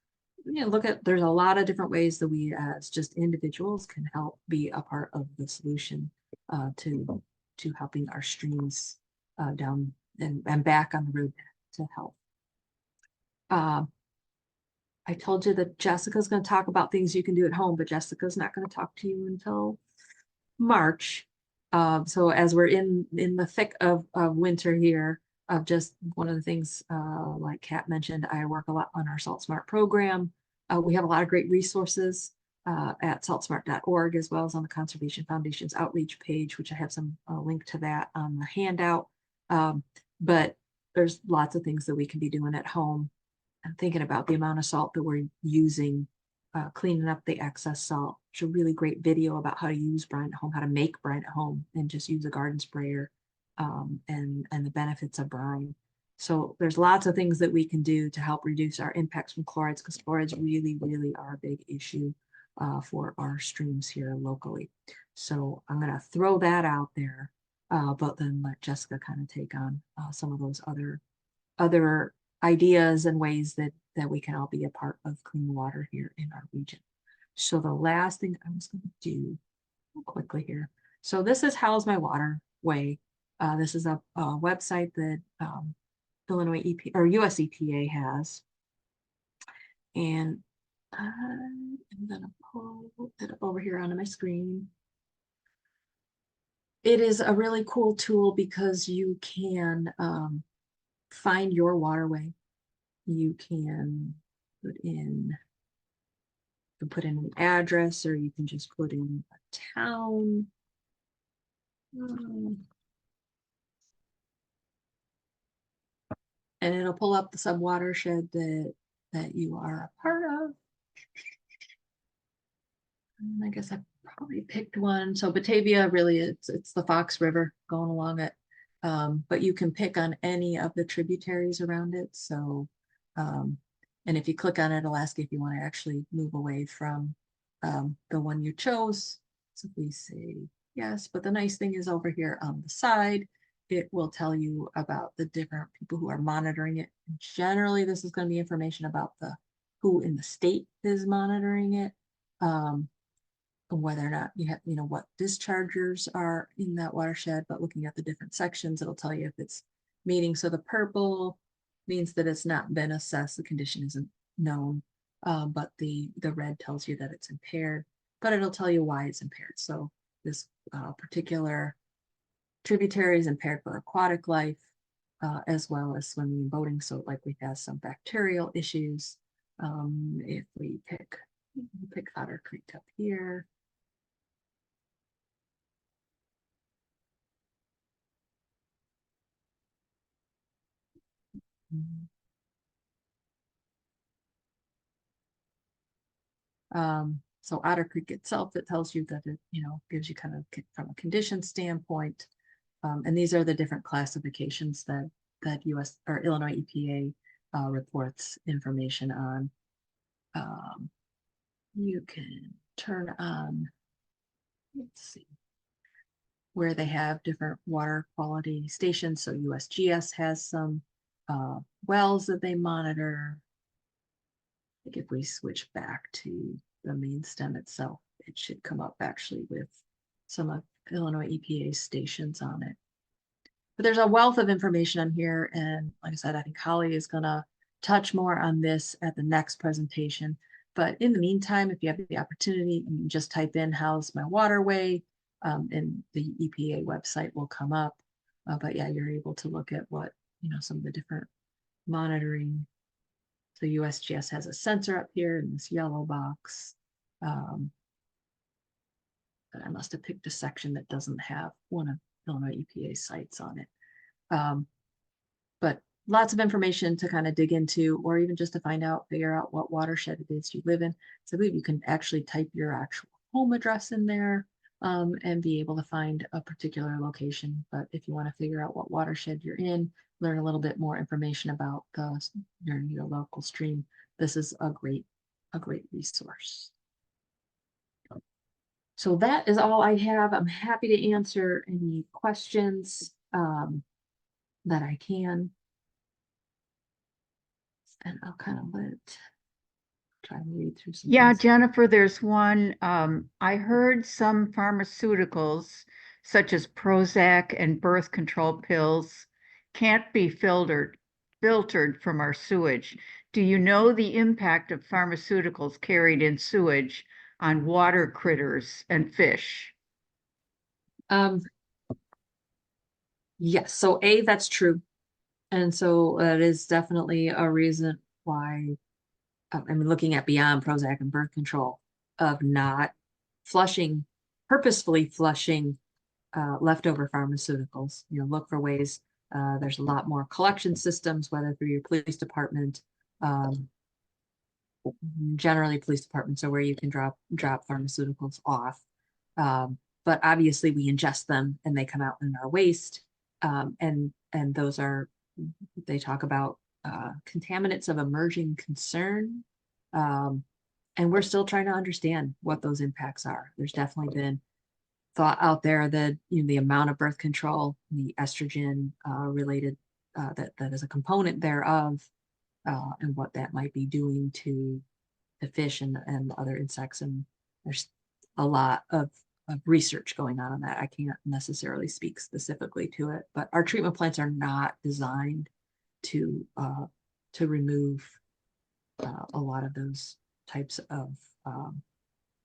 You know, there's a lot of different ways that we as just individuals can help be a part of the solution to helping our streams down and back on the road to health. I told you that Jessica's going to talk about things you can do at home, but Jessica's not going to talk to you until March. So as we're in the thick of winter here, just one of the things, like Kat mentioned, I work a lot on our Salt Smart program. We have a lot of great resources at saltsmart.org, as well as on the Conservation Foundation's outreach page, which I have some link to that on the handout. But there's lots of things that we can be doing at home. I'm thinking about the amount of salt that we're using, cleaning up the excess salt. There's a really great video about how to use brine at home, how to make brine at home, and just use a garden sprayer, and the benefits of brine. So there's lots of things that we can do to help reduce our impacts from chlorides, because chlorides really, really are a big issue for our streams here locally. So I'm going to throw that out there, but then let Jessica kind of take on some of those other ideas and ways that we can all be a part of clean water here in our region. So the last thing I was going to do quickly here. So this is How's My Waterway. This is a website that Illinois EP or US EPA has. And I'm going to pull it up over here onto my screen. It is a really cool tool because you can find your waterway. You can put in an address, or you can just put in a town. And it'll pull up the sub-watershed that you are a part of. And I guess I probably picked one. So Batavia, really, it's the Fox River going along it. But you can pick on any of the tributaries around it. So, and if you click on it, it'll ask you if you want to actually move away from the one you chose. So if we say yes, but the nice thing is over here on the side, it will tell you about the different people who are monitoring it. Generally, this is going to be information about the who in the state is monitoring it, whether or not you have, what dischargers are in that watershed, but looking at the different sections, it'll tell you if it's meeting. So the purple means that it's not been assessed, the condition isn't known, but the red tells you that it's impaired, but it'll tell you why it's impaired. So this particular tributary is impaired for aquatic life, as well as swimming and boating. So it likely has some bacterial issues. If we pick Otter Creek up here. So Otter Creek itself, it tells you that it, gives you kind of from a condition standpoint. And these are the different classifications that US or Illinois EPA reports information on. You can turn on, let's see, where they have different water quality stations. So USGS has some wells that they monitor. I think if we switch back to the main stem itself, it should come up actually with some of Illinois EPA stations on it. But there's a wealth of information on here. And like I said, I think Holly is gonna touch more on this at the next presentation. But in the meantime, if you have the opportunity, you can just type in "how's my waterway," and the EPA website will come up. But yeah, you're able to look at what, some of the different monitoring. So USGS has a sensor up here in this yellow box. But I must have picked a section that doesn't have one of Illinois EPA sites on it. But lots of information to kind of dig into, or even just to figure out what watershed it is you live in. So I believe you can actually type your actual home address in there and be able to find a particular location. But if you want to figure out what watershed you're in, learn a little bit more information about your local stream, this is a great resource. So that is all I have. I'm happy to answer any questions that I can. And I'll kind of try to read through some. Yeah, things. Jennifer, there's one. I heard some pharmaceuticals, such as Prozac and birth control pills, can't be filtered from our sewage. Do you know the impact of pharmaceuticals carried in sewage on water critters and fish? Yes, so that's true. And so that is definitely a reason why I'm looking at beyond Prozac and birth control of not purposefully flushing leftover pharmaceuticals. Look for ways. There's a lot more collection systems, whether through your police department. Generally, police departments are where you can drop pharmaceuticals off. But obviously, we ingest them and they come out in our waste. And those are, they talk about contaminants of emerging concern. And we're still trying to understand what those impacts are. There's definitely been thought out there that the amount of birth control, the estrogen related that is a component thereof, and what that might be doing to the fish and other insects. And there's a lot of research going on that. I can't necessarily speak specifically to it, but our treatment plants are not designed to remove a lot of those types of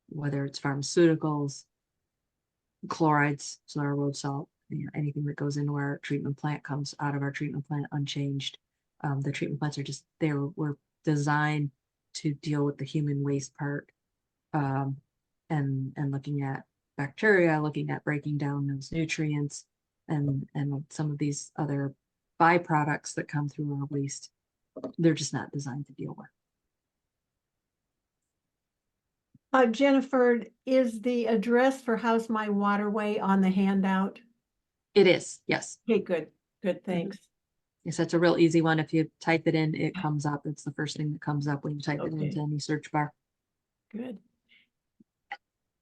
whether it's pharmaceuticals, chlorides, solar road salt, anything that goes into our treatment plant comes out of our treatment plant unchanged. The treatment plants are just, were designed to deal with the human waste part, and looking at bacteria, looking at breaking down those nutrients and some of these other byproducts that come through our waste. They're just not designed to deal with. Jennifer, is the address for How's My Waterway on the handout? It is, yes. Okay, good, thanks. Yes, that's a real easy one. If you type it in, it comes up. It's the first thing that comes up when you type it Okay. into any search bar. Good.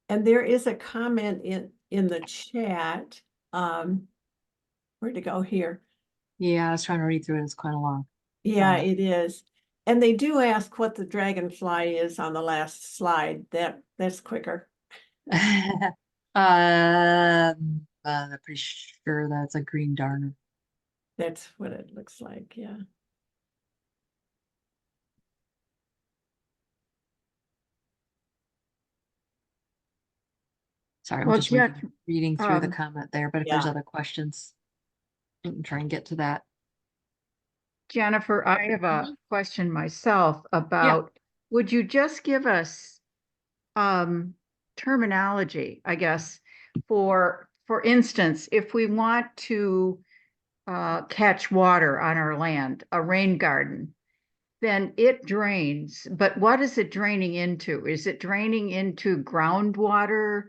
And there is a comment in the chat. Where'd it go here? Yeah, I was trying to read through it. It's quite a long. Yeah, Uh, it is. And they do ask what the dragonfly is on the last slide. That's quicker. I'm pretty sure that's a green darner. That's what it looks like, yeah. Sorry, I'm Well, just Jeff, reading through the um, comment there, but if there's Yeah. other questions, I can try and get to that. Jennifer, I have a question myself about, would you just give us terminology, I guess, for instance, if we want to catch water on our land, a rain garden, then it drains, but what is it draining into? Is it draining into groundwater,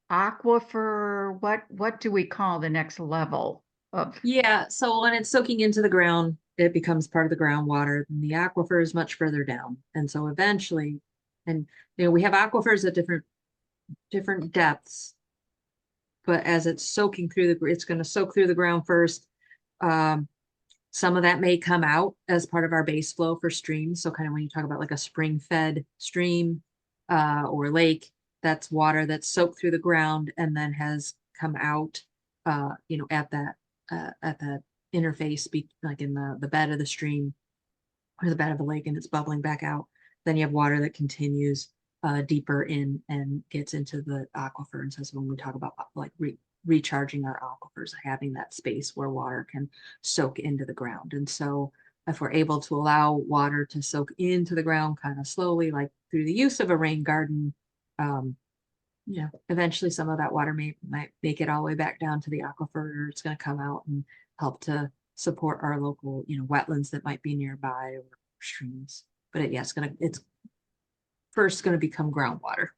aquifer? What do we call the next level of? Yeah, so when it's soaking into the ground, it becomes part of the groundwater, and the aquifer is much further down. And so eventually, and we have aquifers at different depths, but as it's soaking through it's going to soak through the ground first. Some of that may come out as part of our base flow for streams. So kind of when you talk about like a spring fed stream or lake, that's water that's soaked through the ground and then has come out, at that interface, like in the bed of the stream or the bed of the lake, and it's bubbling back out. Then you have water that continues deeper in and gets into the aquifer. And so when we talk about like recharging our aquifers, having that space where water can soak into the ground. And so if we're able to allow water to soak into the ground kind of slowly, like through the use of a rain garden, eventually some of that water might make it all the way back down to the aquifer, or it's going to come out and help to support our local, wetlands that might be nearby or streams. But it's first going to become groundwater.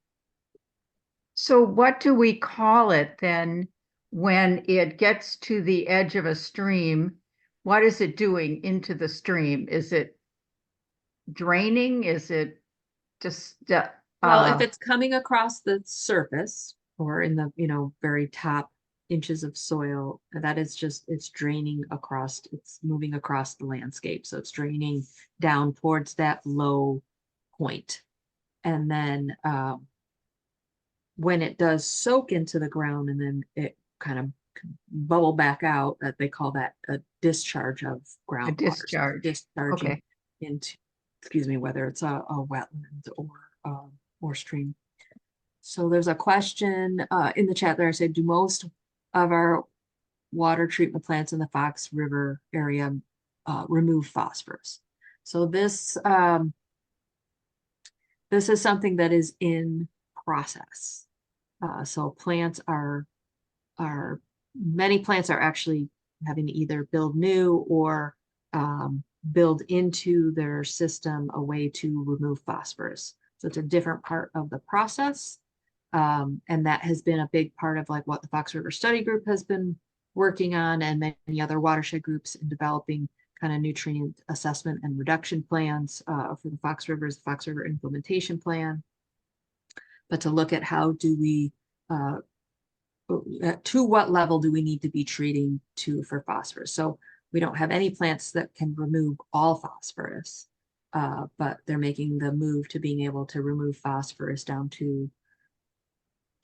So what do we call it then when it gets to the edge of a stream? What is it doing into the stream? Is it draining? Is it just Well, if it's coming across the surface or in the, very top inches of soil, that is it's draining across, it's moving across the landscape. So it's draining down towards that low point. And then when it does soak into the ground and then it kind of bubble back out, that they call that a discharge of groundwater. a discharge? Discharging Okay. into, whether it's a wetland or stream. So there's a question in the chat there. I said, do most of our water treatment plants in the Fox River area remove phosphorus? So this is something that is in process. So many plants are actually having to either build new or build into their system a way to remove phosphorus. So it's a different part of the process. And that has been a big part of like what the Fox River Study Group has been working on, and many other watershed groups in developing kind of nutrient assessment and reduction plans for the Fox River Implementation Plan. But to look at how do we, to what level do we need to be treating for phosphorus? So we don't have any plants that can remove all phosphorus, but they're making the move to being able to remove phosphorus down to,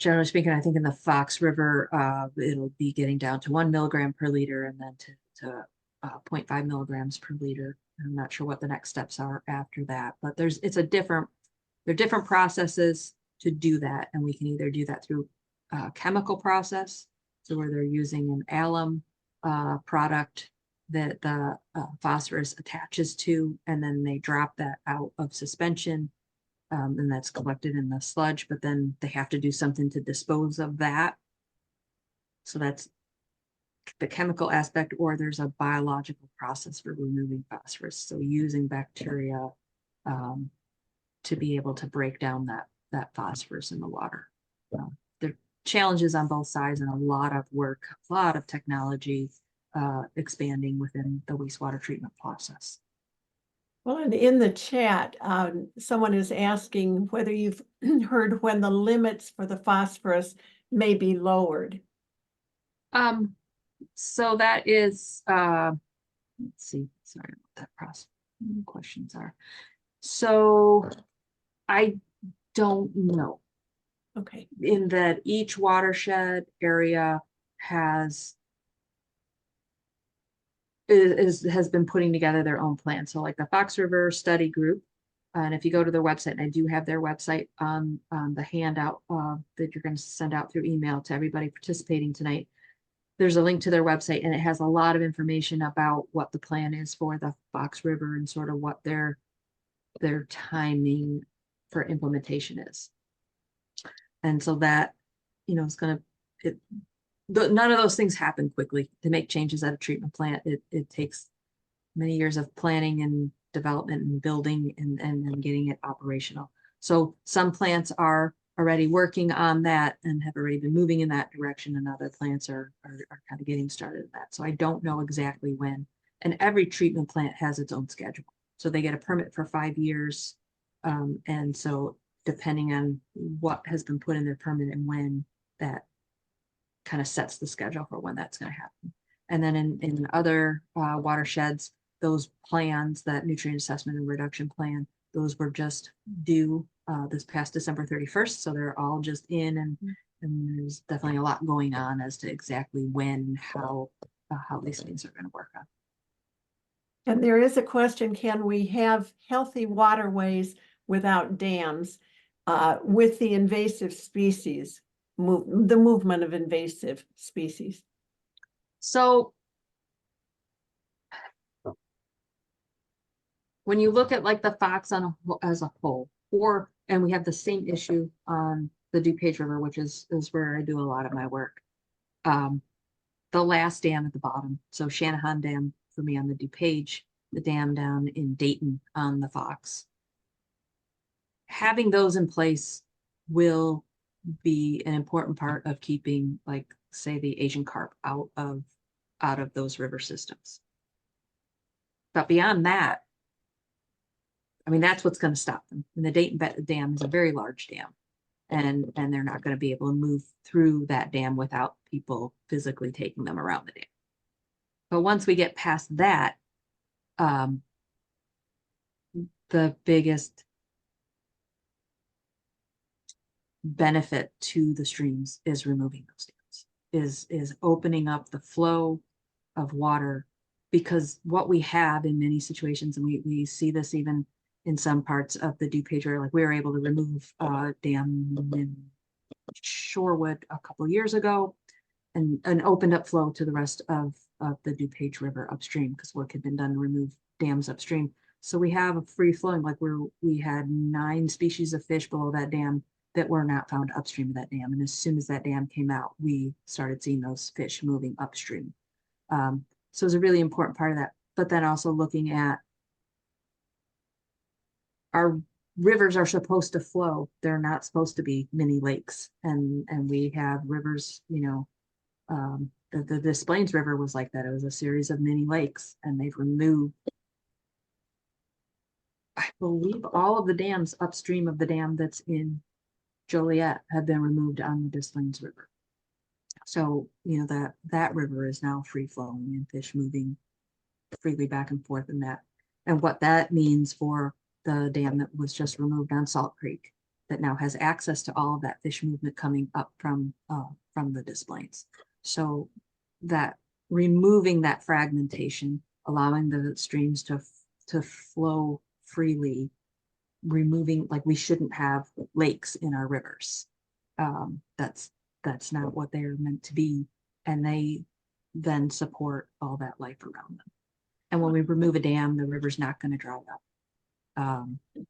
generally speaking, I think in the Fox River, it'll be getting down to 1 milligram per liter and then to 0.5 milligrams per liter. I'm not sure what the next steps are after that, but there are different processes to do that. And we can either do that through a chemical process, so where they're using an alum product that the phosphorus attaches to, and then they drop that out of suspension, and that's collected in the sludge, but then they have to do something to dispose of that. So that's the chemical aspect, or there's a biological process for removing phosphorus. So using bacteria to be able to break down that phosphorus in the water. They're challenges on both sides and a lot of work, a lot of technology expanding within the wastewater treatment process. Well, and in the chat, someone is asking whether you've heard when the limits for the phosphorus may be lowered. So that is, let's see, sorry what that process questions are. So I don't know. Okay. In that each watershed area has been putting together their own plan. So like the Fox River Study Group, and if you go to their website, and I do have their website on the handout that you're going to send out through email to everybody participating tonight. There's a link to their website, and it has a lot of information about what the plan is for the Fox River and sort of what their timing for implementation is. And so that, you know, it's going to, none of those things happen quickly. To make changes at a treatment plant, it takes many years of planning and development and building and getting it operational. So some plants are already working on that and have already been moving in that direction, and other plants are kind of getting started in that. So I don't know exactly when. And every treatment plant has its own schedule. So they get a permit for 5 years. And so depending on what has been put in their permit and when, that kind of sets the schedule for when that's going to happen. And then in other watersheds, those plans, that nutrient assessment and reduction plan, those were just due this past December 31st. So they're all just in, and there's definitely a lot going on as to exactly when, how these things are going to work on. And there is a question, can we have healthy waterways without dams with the invasive species, the movement of invasive species? So when you look at like the Fox as a whole, and we have the same issue on the DuPage River, which is where I do a lot of my work. The last dam at the bottom, so Shanahan Dam for me on the DuPage, the dam down in Dayton on the Fox. Having those in place will be an important part of keeping, like, say, the Asian carp out of those river systems. But beyond that, I mean, that's what's going to stop them. And the Dayton Dam is a very large dam, and they're not going to be able to move through that dam without people physically taking them around the dam. But once we get past that, the biggest benefit to the streams is removing those dams, is opening up the flow of water, because what we have in many situations, and we see this even in some parts of the DuPage area, like we were able to remove a dam in Shorewood a couple of years ago, and opened up flow to the rest of the DuPage River upstream, because work had been done to remove dams upstream. So we have a free flowing, like we had 9 species of fish below that dam that were not found upstream of that dam. And as soon as that dam came out, we started seeing those fish moving upstream. So it's a really important part of that. But then also looking at our rivers are supposed to flow. They're not supposed to be mini lakes. And we have rivers, you know, the Des Plaines River was like that. It was a series of mini lakes, and they've removed, I believe, all of the dams upstream of the dam that's in Joliet have been removed on the Des Plaines River. So, you know, that river is now free flowing and fish moving freely back and forth in that. And what that means for the dam that was just removed on Salt Creek, that now has access to all of that fish movement coming up from the Des Plaines. So that removing that fragmentation, allowing the streams to flow freely, removing, like, we shouldn't have lakes in our rivers. That's not what they're meant to be. And they then support all that life around them. And when we remove a dam, the river's not going to dry up.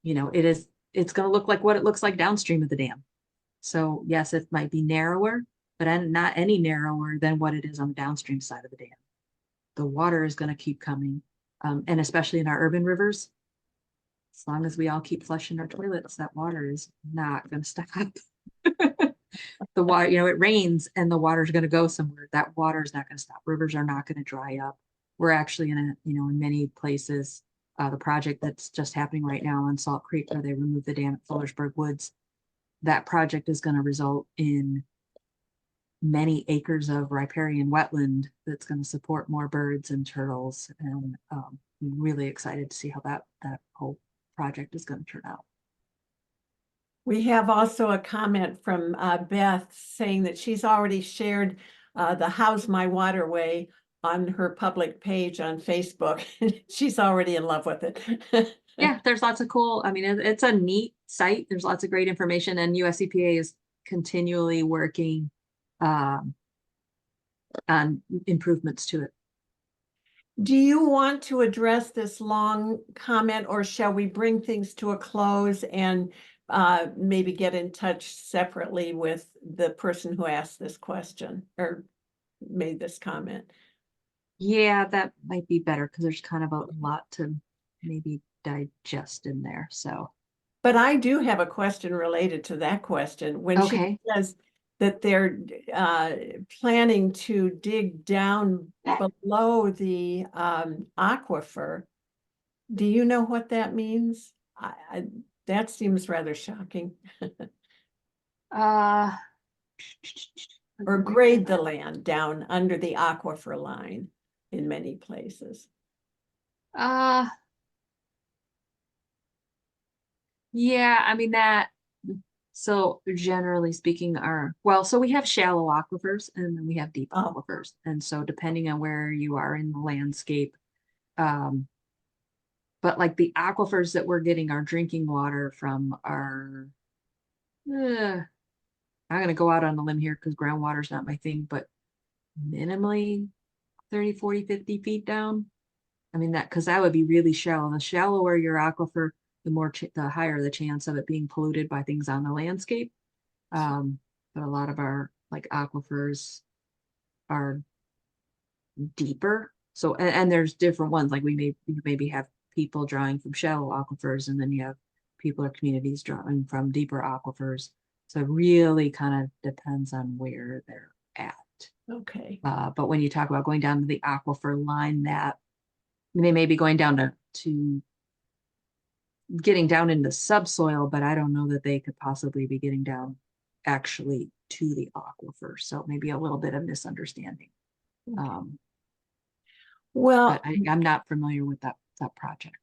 You know, it's going to look like what it looks like downstream of the dam. So yes, it might be narrower, but not any narrower than what it is on the downstream side of the dam. The water is going to keep coming. And especially in our urban rivers, as long as we all keep flushing our toilets, that water is not going to stop. the water, it rains and the water's going to go somewhere. That water is not going to stop. Rivers are not going to dry up. We're actually in many places, the project that's just happening right now on Salt Creek, where they remove the dam at Fullersburg Woods, that project is going to result in many acres of riparian wetland that's going to support more birds and turtles. And I'm really excited to see how that whole project is going to turn out. We have also a comment from Beth saying that she's already shared the How's My Waterway on her public page on Facebook. She's already in love with it. Yeah, there's lots of cool, it's a neat site. There's lots of great information, and US EPA is continually working on improvements to it. Do you want to address this long comment, or shall we bring things to a close and maybe get in touch separately with the person who asked this question or made this comment? Yeah, that might be better, because there's kind of a lot to maybe digest in there. So, but I do have a question related to that question. When okay. she says that they're planning to dig down below the aquifer, do you know what that means? That seems rather shocking. Or grade the land down under the aquifer line in many places. Yeah, so generally speaking, so we have shallow aquifers and then we have deep aquifers. And so depending on where you are in the landscape, but like the aquifers that we're getting our drinking water from are, I'm going to go out on a limb here because groundwater is not my thing, but minimally 30, 40, 50 feet down. Because that would be really shallow. The shallower your aquifer, the higher the chance of it being polluted by things on the landscape. But a lot of our aquifers are deeper. So, and there's different ones. Like you maybe have people drawing from shallow aquifers, and then you have people or communities drawing from deeper aquifers. So it really kind of depends on where they're at. Okay. But when you talk about going down to the aquifer line, that they may be going down to getting down into subsoil, but I don't know that they could possibly be getting down actually to the aquifer. So maybe a little bit of misunderstanding. Okay. Well, but I'm not familiar with that project.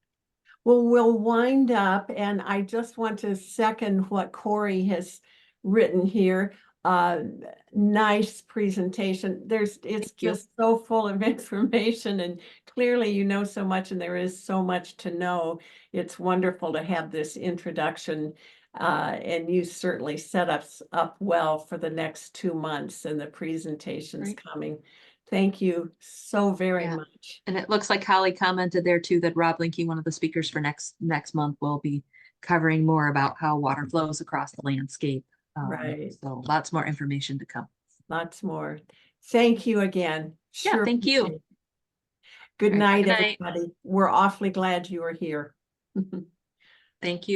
Well, we'll wind up, and I just want to second what Corey has written here. Nice presentation. It's just so full of information, and clearly you know so much, and there is so much to know. It's wonderful to have this introduction, and you certainly set us up well for the next 2 months and the presentations coming. Thank you so very much. And it looks like Holly commented there too that Rob Linke, one of the speakers for next month, will be covering more about how water flows across the landscape. Right. So lots more information to come. Lots more. Thank you again. Yeah, thank you. Good night, Good night. everybody. We're awfully glad you are here. Thank you.